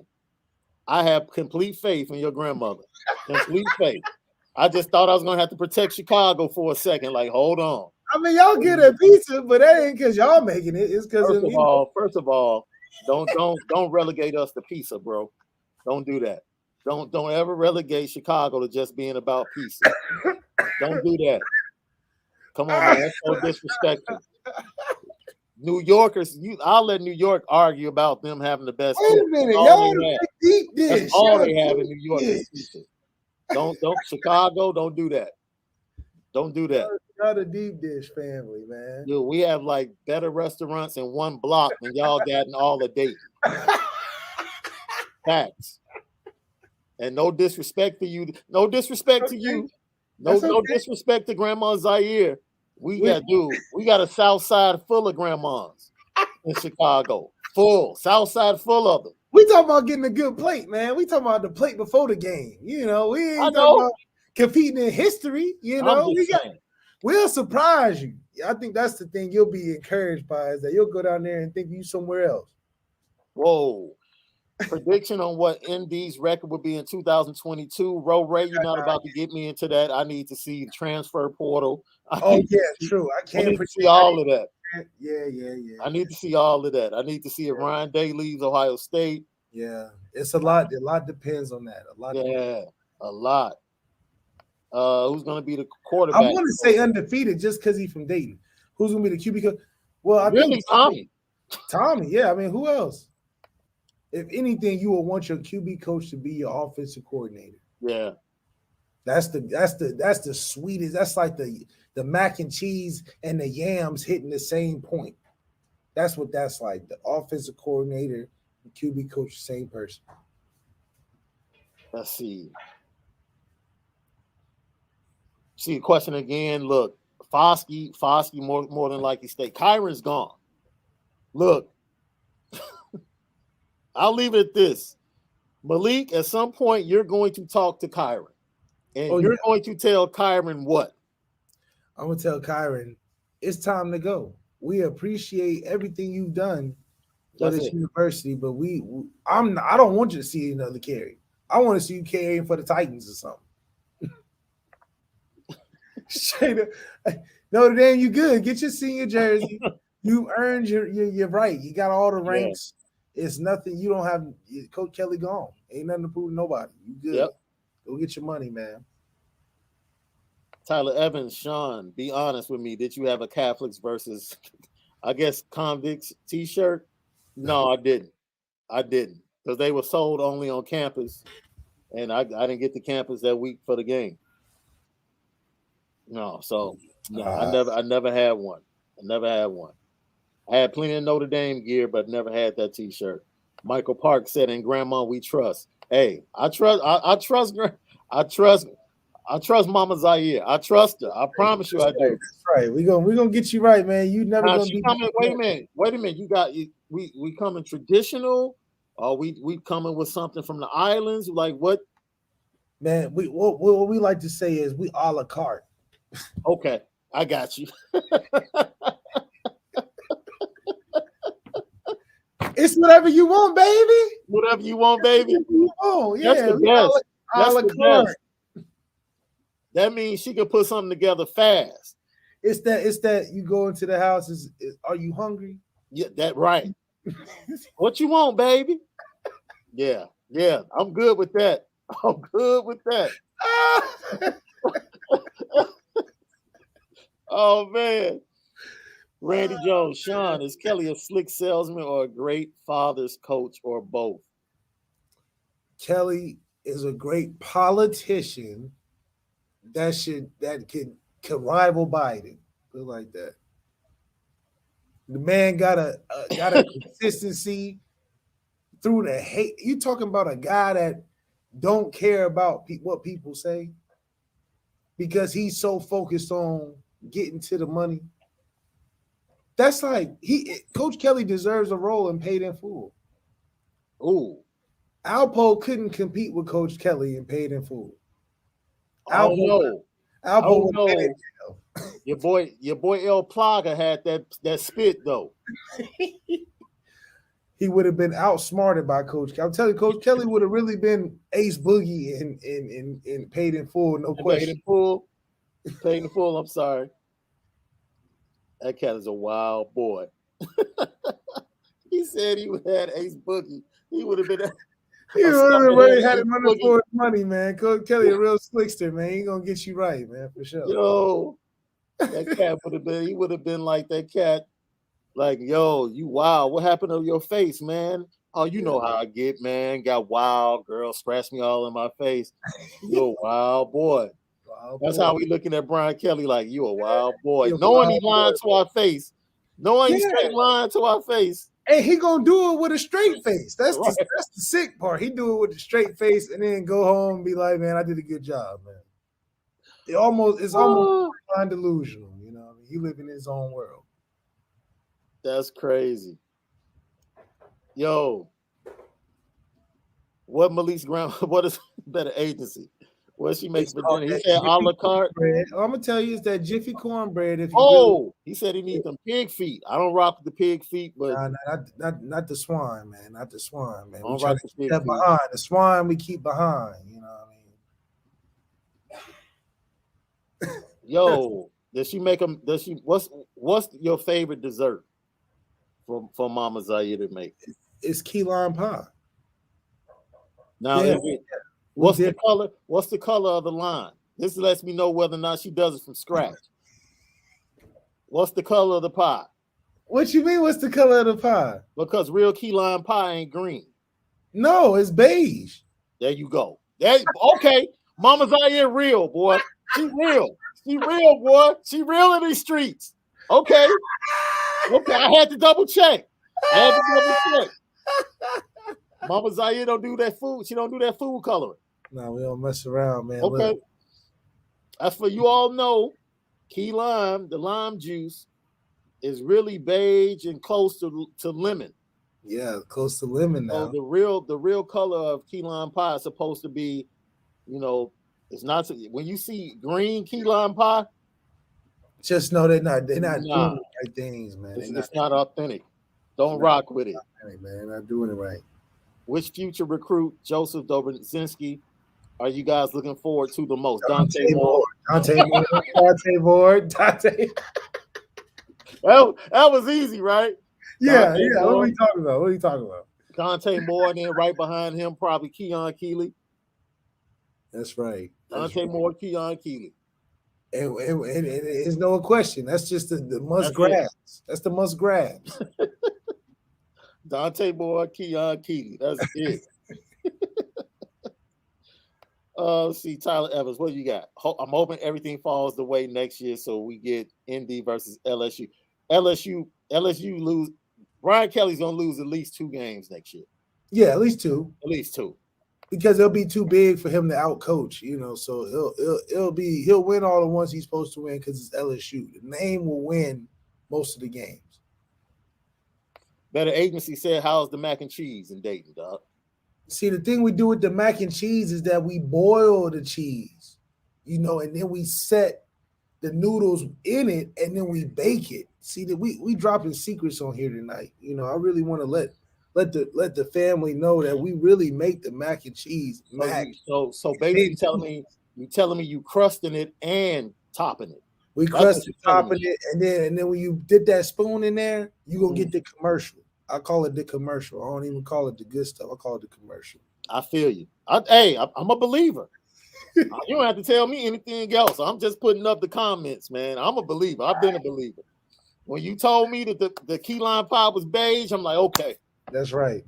I have complete faith in your grandmother. Complete faith. I just thought I was gonna have to protect Chicago for a second. Like, hold on. I mean, y'all get a pizza, but that ain't because y'all making it. It's because first of all, don't relegate us to pizza, bro. Don't do that. Don't ever relegate Chicago to just being about pizza. Don't do that. Come on, man. That's so disrespectful. New Yorkers, I'll let New York argue about them having the best. Wait a minute, y'all deep dish. That's all they have in New York is pizza. Don't Chicago, don't do that. Don't do that. Y'all the deep dish family, man. Dude, we have like better restaurants in one block than y'all got in all of Dayton. Facts. And no disrespect to you. No disrespect to you. No disrespect to Grandma Zaire. We got a South Side full of grandmas in Chicago. Full. South Side full of them. We talking about getting a good plate, man. We talking about the plate before the game. We ain't talking about competing in history. We'll surprise you. I think that's the thing you'll be encouraged by is that you'll go down there and think you somewhere else. Whoa. Prediction on what ND's record will be in 2022. Ro Ray, you're not about to get me into that. I need to see the transfer portal. Oh yeah, true. I I can't need to see all of that. Yeah. I need to see all of that. I need to see if Ryan Day leaves Ohio State. Yeah, it's a lot. A lot depends on that. A lot. Yeah, a lot. Who's going to be the quarterback? I want to say undefeated just because he's from Dayton. Who's going to be the QB coach? Well, I really think Tommy. Tommy, yeah. I mean, who else? If anything, you will want your QB coach to be your offensive coordinator. Yeah, that's the sweetest. That's like the mac and cheese and the yams hitting the same point. That's what that's like. The offensive coordinator, the QB coach, same person. Let's see. See the question again. Look, Foskey more than likely stay. Kyron's gone. Look, I'll leave it at this. Malik, at some point, you're going to talk to Kyron. And you're going to tell Kyron what? I'm going to tell Kyron, it's time to go. We appreciate everything you've done for this university, but I don't want you to see another carry. I want to see you carrying for the Titans or something. Straight up. Notre Dame, you good. Get your senior jersey. You earned your right. You got all the ranks. Yeah. It's nothing. You don't have Coach Kelly gone. Ain't nothing to prove to nobody. You good. Yep. Go get your money, man. Tyler Evans, Shaun, be honest with me. Did you have a Catholics versus, I guess, convicts t-shirt? No, I didn't. Because they were sold only on campus. And I didn't get to campus that week for the game. No, so no, I never had one. I had plenty of Notre Dame gear, but never had that t-shirt. Michael Park said, "In Grandma, we trust." Hey, I trust Mama Zaire. I trust her. I promise you, I do. That's right. We gonna get you right, man. You never gonna be. Wait a minute. You got you. We coming traditional, or we coming with something from the islands? Like what? Man, what we like to say is we a la carte. Okay, I got you. It's whatever you want, baby. Whatever you want, baby. Oh, yeah. That's the best. That's the best. That means she can put something together fast. It's that you go into the house. Are you hungry? Yeah, that right. What you want, baby? Yeah. I'm good with that. Oh man. Randy Jones, Shaun, is Kelly a slick salesman or a great father's coach or both? Kelly is a great politician that could rival Biden. Put it like that. The man got a consistency through the hate. You talking about a guy that don't care about what people say because he's so focused on getting to the money. That's like Coach Kelly deserves a role and paid in full. Ooh. Alpo couldn't compete with Coach Kelly and paid in full. Alpo was your boy El Plaga had that spit though. He would have been outsmarted by Coach Kelly. I'm telling you, Coach Kelly would have really been Ace Boogie and paid in full, no question. Paid in full, I'm sorry. That cat is a wild boy. He said he had Ace Boogie. He would have been. He would have already had him running for his money, man. Coach Kelly, a real slickster, man. He gonna get you right, man, for sure. Yo, that cat would have been. He would have been like that cat. Like, yo, you wild. What happened to your face, man? Oh, you know how I get, man. Got wild, girl. Scratched me all in my face. You a wild boy. That's how we looking at Brian Kelly, like you a wild boy. Knowing he lying to our face. Knowing he's straight lying to our face. And he gonna do it with a straight face. That's the sick part. He do it with a straight face and then go home and be like, man, I did a good job, man. It's almost delusional, you know. I mean, he live in his own world. That's crazy. Yo, what is better agency? What she makes It's for called dinner? He that said a la Jiffy carte. cornbread. I'm gonna tell you, it's that Jiffy cornbread. If you really, Oh, he said he needs them pig feet. I don't rock with the pig feet, but not the swine, man, not the swine, man. I We don't try rock to the keep pig that feet. behind. The swine we keep behind. You know what I mean? Yo, does she make them? Does she? What's your favorite dessert for Mama Zaire to make? It's key lime pie. Now, Yeah, is it, we what's the did. color? What's the color of the line? This lets me know whether or not she does it from scratch. What's the color of the pie? What you mean? What's the color of the pie? Because real key lime pie ain't green. No, it's beige. There you go. Okay. Mama Zaire real, boy. She real. She real, boy. She real in these streets. Okay. Okay. I had to double check. Mama Zaire don't do that food. She don't do that food coloring. No, we don't mess around, man. Okay. Look. As for you all know, key lime, the lime juice, is really beige and close to lemon. Yeah, close to lemon now. So the real color of key lime pie is supposed to be, it's not when you see green key lime pie. Just know they're not doing Nah, the right things, man. It's not authentic. Don't rock with it. Man, they're not doing it right. Which future recruit, Joseph Dobrzynski, are you guys looking forward to the most? Dante Moore. That was easy, right? Yeah. What are you talking about? Dante Moore, and then right behind him, probably Keon Keeley. That's right. Dante Moore, Keon Keeley. And it's no question. That's just the must grabs. That's the must grabs. Dante Moore, Keon Keeley. That's it. Let's see, Tyler Evans. What you got? I'm hoping everything falls the way next year, so we get Indy versus LSU. LSU lose. Brian Kelly's gonna lose at least 2 games next year. Yeah, at least 2. At least 2. Because it'll be too big for him to outcoach, So he'll win all the ones he's supposed to win because it's LSU. The name will win most of the games. Better Agency said, "How's the mac and cheese in Dayton, dog?" See, the thing we do with the mac and cheese is that we boil the cheese, and then we set the noodles in it and then we bake it. See that we dropping secrets on here tonight. I really want to let the family know that we really make the mac and cheese. So basically, you telling me you crusting it and topping it. We crust it, topping it, and then when you dip that spoon in there, you gonna get the commercial. I call it the commercial. I don't even call it the good stuff. I call it the commercial. I feel you. I'm a believer. You don't have to tell me anything else. I'm just putting up the comments, man. I'm a believer. I've been a believer. When you told me that the key lime pie was beige, I'm like, okay. That's right.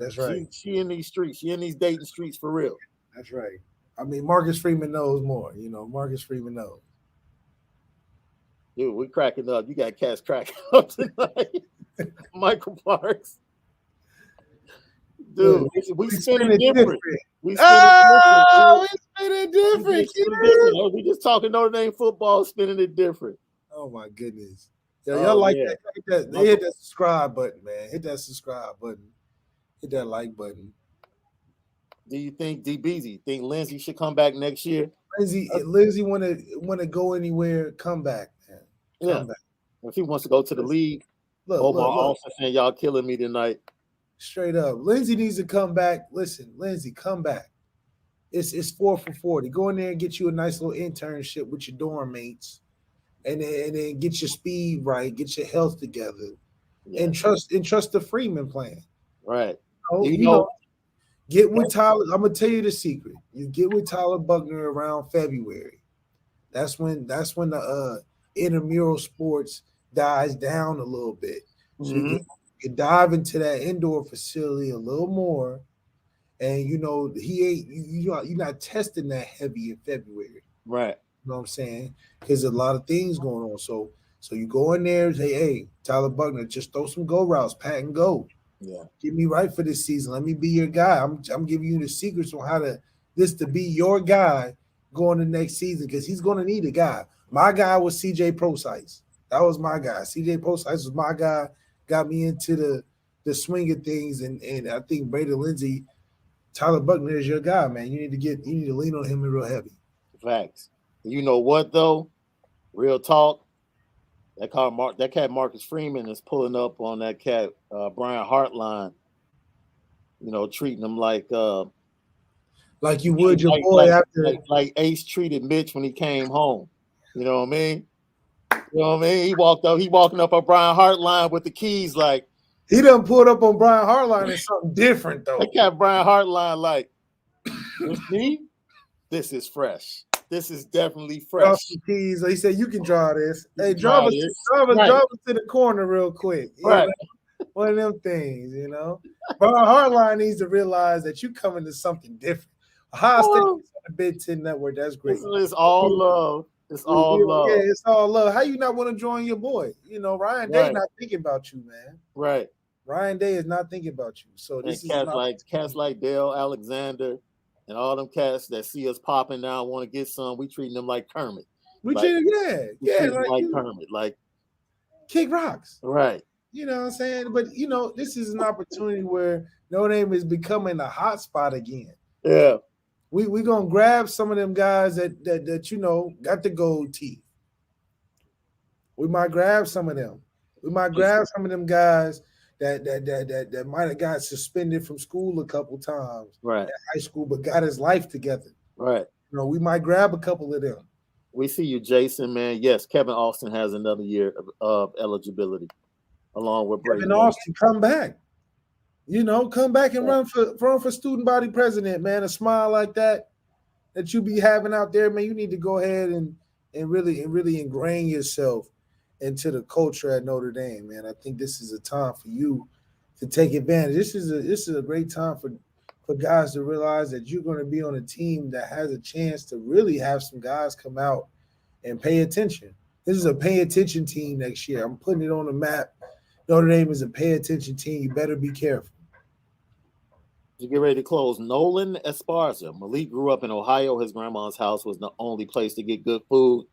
She in these streets. She in these Dayton streets for real. That's right. I mean, Marcus Freeman knows more. Marcus Freeman knows. Dude, we cracking up. You got cats cracking up tonight. Michael Parks. Dude, we spinning different. We spinning different. We just talking Notre Dame football, spinning it different. Oh my goodness. Y'all like that? They hit that subscribe button, man. Hit that subscribe button. Hit that like button. Do you think think Lindsay should come back next year? Lindsay want to go anywhere, come back, man. Come back. If he wants to go to the league, my office and y'all killing me tonight. Straight up. Lindsay needs to come back. Listen, Lindsay, come back. It's 4 for 40. Go in there and get you a nice little internship with your dorm mates. And then get your speed right, get your health together, and trust the Freeman plan. Right. Get with Tyler. I'm gonna tell you the secret. You get with Tyler Buckner around February. That's when the intramural sports dies down a little bit. So you dive into that indoor facility a little more, and you're not testing that heavy in February. Right. You know what I'm saying? Because there's a lot of things going on. So you go in there and say, hey, Tyler Buckner, just throw some go routes, pat and go. Yeah. Get me right for this season. Let me be your guy. I'm giving you the secrets on how to be your guy going the next season, because he's going to need a guy. My guy was CJ Procyse. That was my guy. CJ Procyse was my guy. Got me into the swing of things, and I think Brady Lindsay, Tyler Buckner is your guy, man. You need to lean on him real heavy. Facts. You know what though? Real talk. That cat Marcus Freeman is pulling up on that cat Brian Hartline. You know, treating him like you would your boy after like Ace treated Mitch when he came home. You know what I mean? You know what I mean? He walking up on Brian Hartline with the keys like he done pulled up on Brian Hartline and something different though. I got Brian Hartline like this me. This is fresh. This is definitely fresh. Keys. He said, "You can draw this. Hey, Draw drive us to the corner real quick." Right. Know? One of them things, you know. Brian Hartline needs to realize that you coming to something different. Ohio State on the Big Ten Network. That's great. It's all love. It's all love. Yeah, it's all love. How you not want to join your boy? You know, Ryan Day not thinking about you, man. Right. Ryan Day is not thinking about you. So this is cats like Dale Alexander and all them cats that see us popping now want to get some. We treating them like Kermit. We treat them like Kermit, like kick rocks. Right. You know what I'm saying? But you know, this is an opportunity where Notre Dame is becoming a hot spot again. Yeah. We gonna grab some of them guys that you know got the gold teeth. We might grab some of them. We might grab some of them guys that might have got suspended from school a couple times, right, at high school, but got his life together. Right. You know, we might grab a couple of them. We see you, Jason, man. Yes, Kevin Austin has another year of eligibility, along with Kevin Austin. Come back. You know, come back and run for student body president, man. A smile like that you be having out there, man. You need to go ahead and really ingrain yourself into the culture at Notre Dame, man. I think this is a time for you to take advantage. This is a great time for guys to realize that you're going to be on a team that has a chance to really have some guys come out and pay attention. This is a pay attention team next year. I'm putting it on the map. Notre Dame is a pay attention team. You better be careful. To get ready to close, Nolan Esparza. Malik grew up in Ohio. His grandma's house was the only place to get good food.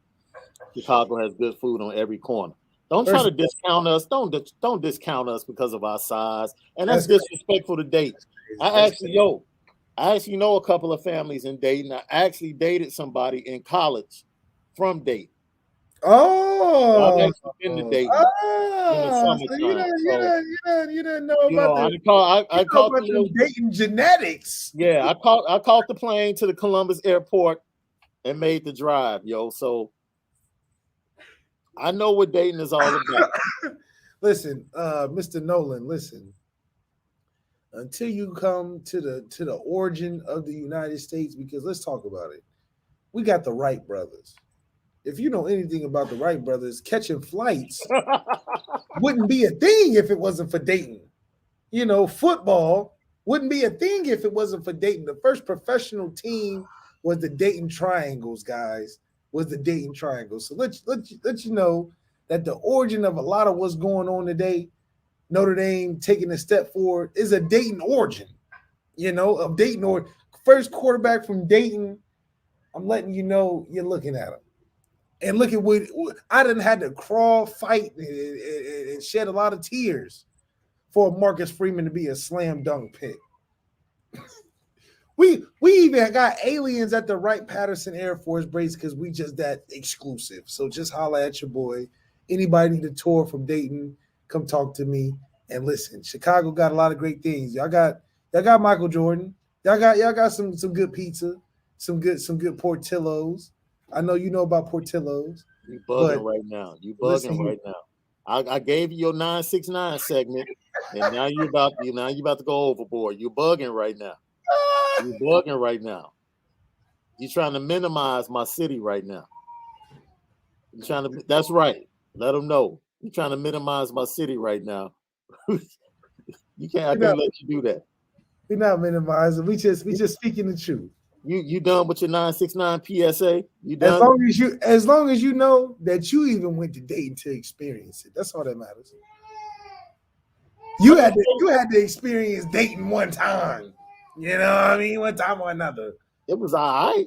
Chicago has good food on every corner. Don't try to discount us. Don't discount us because of our size. And that's disrespectful to Dayton. I actually know a couple of families in Dayton. I actually dated somebody in college from Dayton. Oh, I've actually been to Dayton in the summertime. You didn't know about I caught the Dayton genetics. Yeah, I caught the plane to the Columbus airport and made the drive, yo. So I know what Dayton is all about. Listen, Mr. Nolan, listen. Until you come to the origin of the United States, because let's talk about it. We got the Wright brothers. If you know anything about the Wright brothers, catching flights wouldn't be a thing if it wasn't for Dayton. You know, football wouldn't be a thing if it wasn't for Dayton. The first professional team was the Dayton Triangles, guys. Was the Dayton Triangles. So let you know that the origin of a lot of what's going on today, Notre Dame taking a step forward, is a Dayton origin. You know, of Dayton or first quarterback from Dayton. I'm letting you know you're looking at him. And look at what I done had to crawl, fight, and shed a lot of tears for Marcus Freeman to be a slam dunk pick. We even got aliens at the Wright-Patterson Air Force Base because we just that exclusive. So just holla at your boy. Anybody need a tour from Dayton, come talk to me. And listen, Chicago got a lot of great things. Y'all got Michael Jordan. Y'all got some good pizza, some good Portillo's. I know you know about Portillo's. You bugging right now. You bugging right now. I gave you your 969 segment, and now you about to go overboard. You bugging right now. You bugging right now. You trying to minimize my city right now. You trying to. That's right. Let them know. You trying to minimize my city right now. You can't. I can't let you do that. We're not minimizing. We just speaking the truth. You done with your 969 PSA? You done? As long as you know that you even went to Dayton to experience it. That's all that matters. You had to experience Dayton one time. You know what I mean? One time or another. It was all right.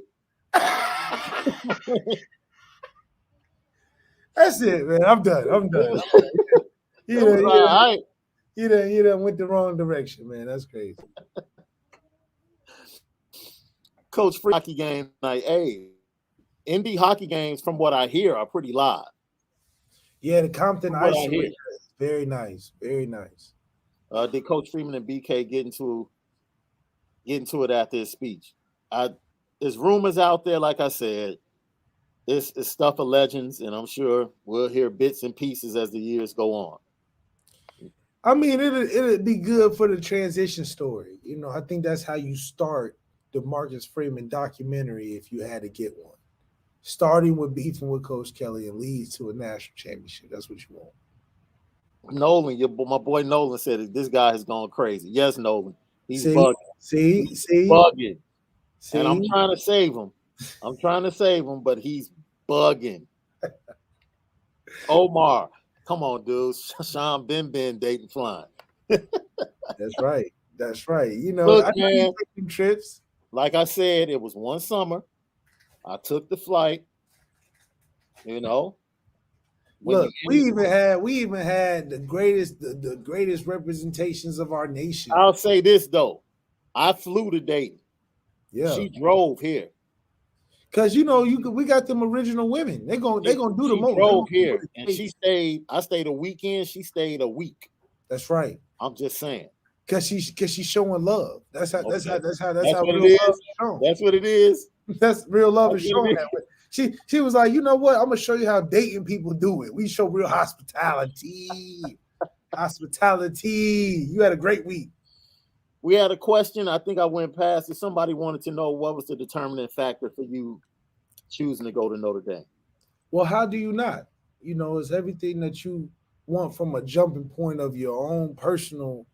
That's it, man. I'm done. You done went the wrong direction, man. That's crazy. Coach Free hockey game night. Hey, indie hockey games, from what I hear, are pretty live. Yeah, the Compton From what Ice I hear. Arena is very nice, very nice. Did Coach Freeman and BK get into it after his speech? There's rumors out there, like I said. It's stuff of legends, and I'm sure we'll hear bits and pieces as the years go on. I mean, it'd be good for the transition story. You know, I think that's how you start the Marcus Freeman documentary if you had to get one. Starting with beefing with Coach Kelly and leads to a national championship. That's what you want. Nolan, my boy Nolan said this guy has gone crazy. Yes, Nolan. He's bugging. He's bugging. And I'm trying to save him. But he's bugging. Omar, come on, dude. Shaun been dating flying. That's right. You know, look, I man, taking trips. Like I said, it was one summer. I took the flight. You know. Look, we even had the greatest representations of our nation. I'll say this though. I flew to Dayton. Yeah. She drove here. Cause you know we got them original women. They're gonna do the most. She drove here and she stayed. I stayed a weekend. She stayed a week. That's right. I'm just saying. Cause she's showing love. That's how real love is shown. That's what it is. That's real love is shown that way. She was like, you know what? I'm gonna show you how Dayton people do it. We show real hospitality. Hospitality. You had a great week. We had a question. I think I went past it. Somebody wanted to know what was the determining factor for you choosing to go to Notre Dame. Well, how do you not? You know, it's everything that you want from a jumping point of your own personal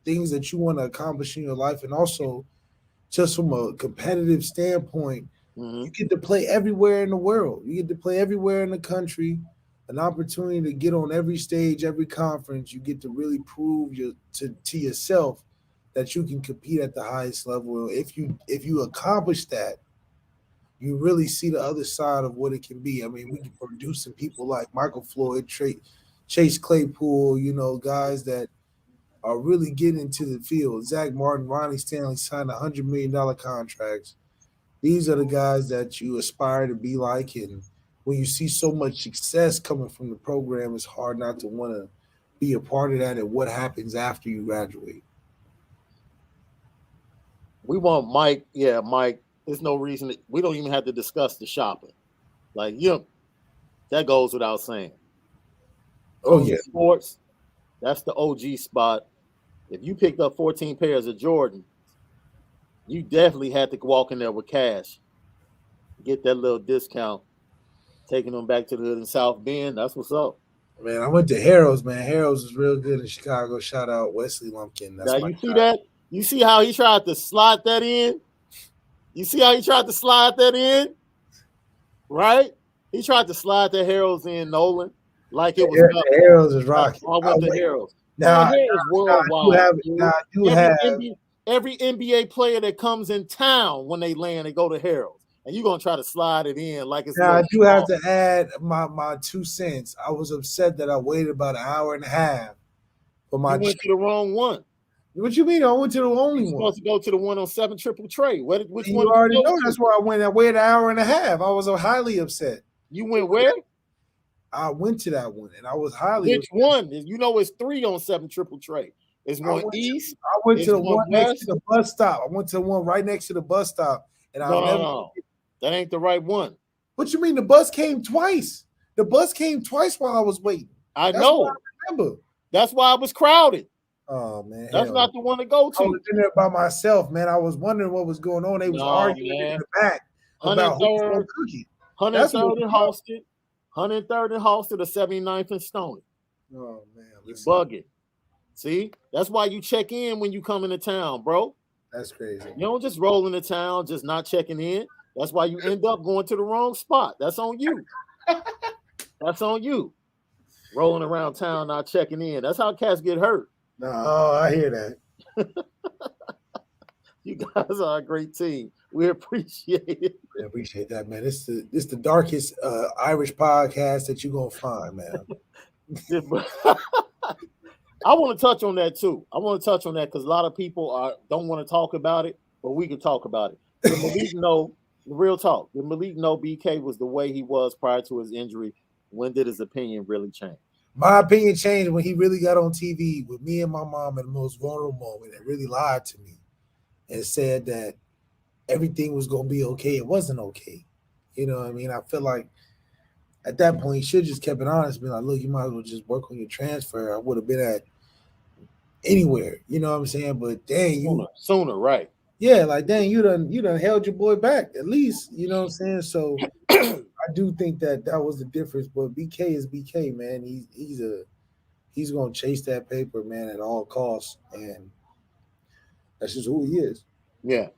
things that you want to accomplish in your life, and also just from a competitive standpoint. You get to play everywhere in the world. You get to play everywhere in the country. An opportunity to get on every stage, every conference. You get to really prove to yourself that you can compete at the highest level. If you accomplish that, you really see the other side of what it can be. I mean, we can producing people like Michael Floyd, Chase Claypool, you know, guys that are really getting into the field. Zach Martin, Ronnie Stanley signed $100 million contracts. These are the guys that you aspire to be like, and when you see so much success coming from the program, it's hard not to want to be a part of that and what happens after you graduate. We want Mike. Yeah, Mike. There's no reason we don't even have to discuss the shopping. Like, that goes without saying. Oh, yeah. Sports, that's the OG spot. If you picked up 14 pairs of Jordan, you definitely had to walk in there with cash, get that little discount, taking them back to the hood in South Bend. That's what's up. Man, I went to Harrow's, man. Harrow's is real good in Chicago. Shout out Wesley Lumpkin. That's now, you see that? You see how he tried to slide that in? Right? He tried to slide the Harrow's in, Nolan, like it was. The Harrow's is rocking. I went to Harrow's. Now, worldwide. Every NBA player that comes in town when they land, they go to Harrow's. And you're going to try to slide it in like it's. Now, I do have to add my 2 cents. I was upset that I waited about an hour and a half for my. You went to the wrong one. What you mean? I went to the only one. You're supposed to go to the one on 7 Triple Trey. Which one? You already know that's where I went. I waited an hour and a half. I was highly upset. You went where? I went to that one, and I was highly upset. Which one? You know it's 3 on 7 Triple Trey. It's one east. I went to the one next to the bus stop. I went to the one right next to the bus stop. And no, that ain't the right one. What you mean? The bus came twice. The bus came twice while I was waiting. That's know. I remember. That's why I was crowded. Oh, man. That's not the one to go to. I was in there by myself, man. I was wondering what was going on. They was arguing in the back about who's going to cook it. 103rd and Halsted. 103rd and Halsted, the 79th and Stony. Oh, man. You bugging. See? That's why you check in when you come into town, bro. That's crazy. You don't just roll into town, just not checking in. That's why you end up going to the wrong spot. That's on you. That's on you. Rolling around town, not checking in. That's how cats get hurt. No, I hear that. You guys are a great team. We appreciate it. I appreciate that, man. This the darkest Irish podcast that you're gonna find, man. I want to touch on that too. I want to touch on that because a lot of people don't want to talk about it, but we can talk about it. So Malik know Real talk. Did Malik know BK was the way he was prior to his injury? When did his opinion really change? My opinion changed when he really got on TV with me and my mom in the most vulnerable moment and really lied to me and said that everything was going to be okay. It wasn't okay. You know what I mean? I feel like at that point, he should just kept it honest, be like, look, you might as well just work on your transfer. I would have been at anywhere. You know what I'm saying? But dang, sooner, right? Yeah, like dang, you done held your boy back at least. You know what I'm saying? So I do think that was the difference. But BK is BK, man. He's gonna chase that paper, man, at all costs, and that's just who he is. Yeah.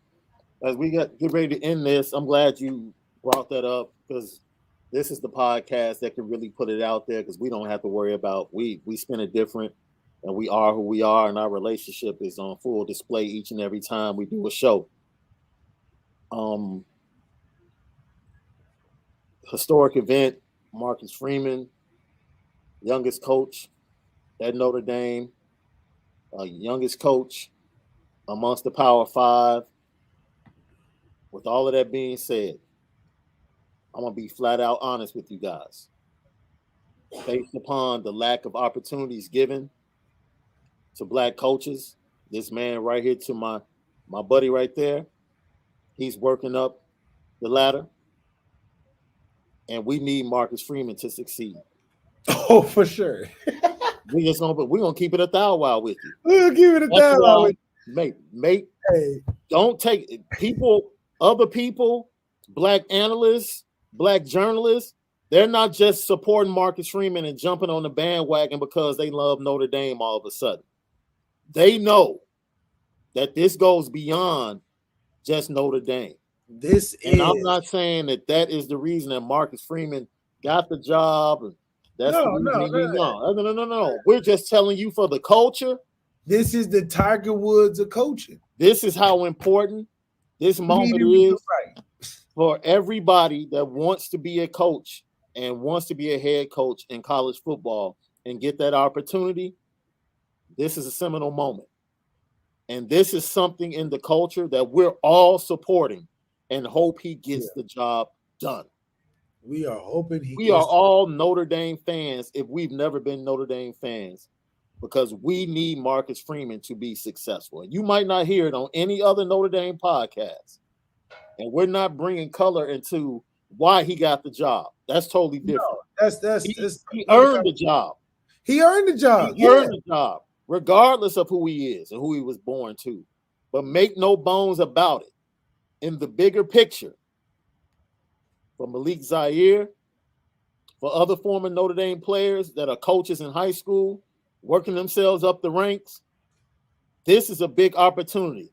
As we get ready to end this, I'm glad you brought that up because this is the podcast that can really put it out there because we don't have to worry about we spin it different and we are who we are and our relationship is on full display each and every time we do a show. Historic event, Marcus Freeman, youngest coach at Notre Dame, youngest coach amongst the Power Five. With all of that being said, I'm going to be flat out honest with you guys. Based upon the lack of opportunities given to black coaches, this man right here to my buddy right there, he's working up the ladder. And we need Marcus Freeman to succeed. Oh, for sure. we're gonna keep it 1,000 while with you. We'll keep it 1,000 while with you. Mate, hey. Don't take other people, black analysts, black journalists, they're not just supporting Marcus Freeman and jumping on the bandwagon because they love Notre Dame all of a sudden. They know that this goes beyond just Notre Dame. I'm not saying that is the reason that Marcus Freeman got the job. And that's no. We're just telling you for the culture. This is the Tiger Woods of coaching. This is how important this moment is for everybody that wants to be a coach and wants to be a head coach in college football and get that opportunity. This is a seminal moment. And this is something in the culture that we're all supporting and hope he gets the job done. We are hoping we are all Notre Dame fans if we've never been Notre Dame fans because we need Marcus Freeman to be successful. And you might not hear it on any other Notre Dame podcast. And we're not bringing color into why he got the job. That's totally different. No, he earned the job. He earned the job. He earned the job, regardless of who he is and who he was born to. But make no bones about it. In the bigger picture, for Malik Zaire, for other former Notre Dame players that are coaches in high school, working themselves up the ranks, this is a big opportunity.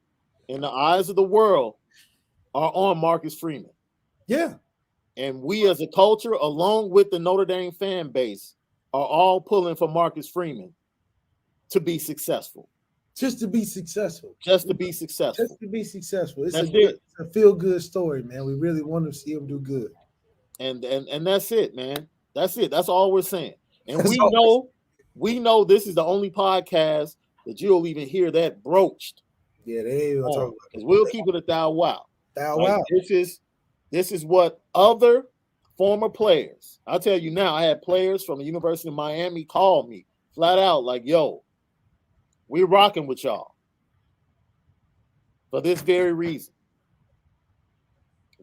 In the eyes of the world, are on Marcus Freeman. Yeah. And we as a culture, along with the Notre Dame fan base, are all pulling for Marcus Freeman to be successful. Just to be successful. Just to be successful. Just to be successful. It's a feel-good story, man. We really want to see him do good. And that's it, man. That's it. That's all we're saying. And we know this is the only podcast that you'll even hear that broached. Yeah, they ain't gonna talk about it. Because we'll keep it 1,000 wow. Wow. This is what other former players. I'll tell you now, I had players from the University of Miami call me flat out like, yo, we're rocking with y'all for this very reason.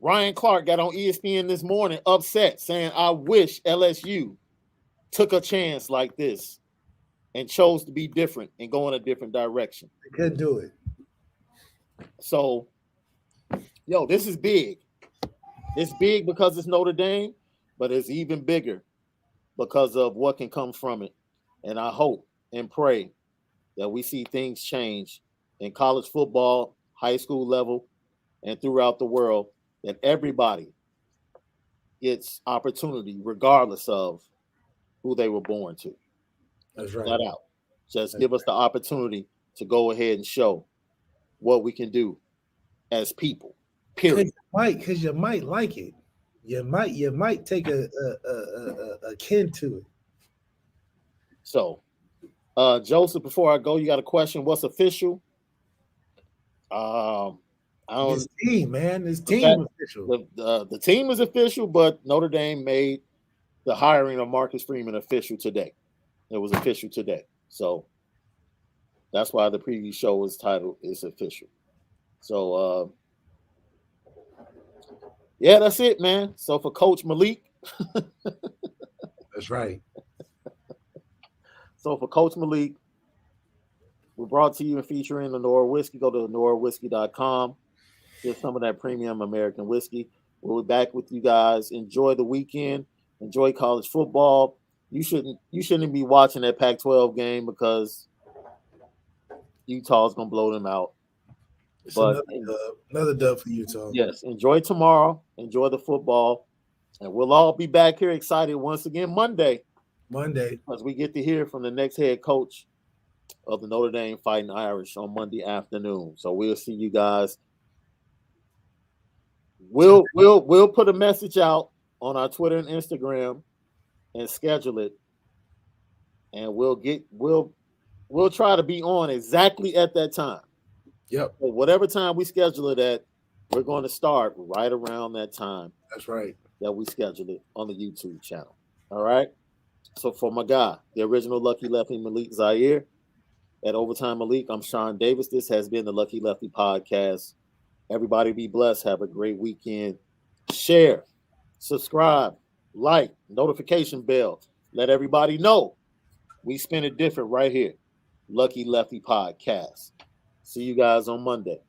Ryan Clark got on ESPN this morning upset saying, I wish LSU took a chance like this and chose to be different and go in a different direction. They couldn't do it. So, yo, this is big. It's big because it's Notre Dame, but it's even bigger because of what can come from it. And I hope and pray that we see things change in college football, high school level, and throughout the world, that everybody gets opportunity regardless of who they were born to. That's right. Flat out. Just give us the opportunity to go ahead and show what we can do as people. Period. Because you might like it. You might take a kin to it. So, Joseph, before I go, you got a question? What's official? I This team, man, this the team official. The team is official, but Notre Dame made the hiring of Marcus Freeman official today. It was official today. So that's why the preview show is titled "It's Official." So yeah, that's it, man. So for Coach Malik. That's right. So for Coach Malik, we're brought to you and featuring the Nora Whiskey. Go to norawhiskey.com. Get some of that premium American whiskey. We'll be back with you guys. Enjoy the weekend. Enjoy college football. You shouldn't be watching that Pac-12 game because Utah's gonna blow them out. It's but another dub for Utah. Yes, enjoy tomorrow. Enjoy the football, and we'll all be back here excited once again Monday, because we get to hear from the next head coach of the Notre Dame Fighting Irish on Monday afternoon. So we'll see you guys. We'll put a message out on our Twitter and Instagram and schedule it, and we'll try to be on exactly at that time. Yep. So whatever time we schedule it at, we're going to start right around that time. That's right. That we scheduled it on the YouTube channel. All right. So for my guy, the original Lucky Lefty Malik Zaire, at Overtime Malik, I'm Shaun Davis. This has been the Lucky Lefty Podcast. Everybody be blessed. Have a great weekend. Share, subscribe, like, notification bell. Let everybody know we spin it different right here. Lucky Lefty Podcast. See you guys on Monday.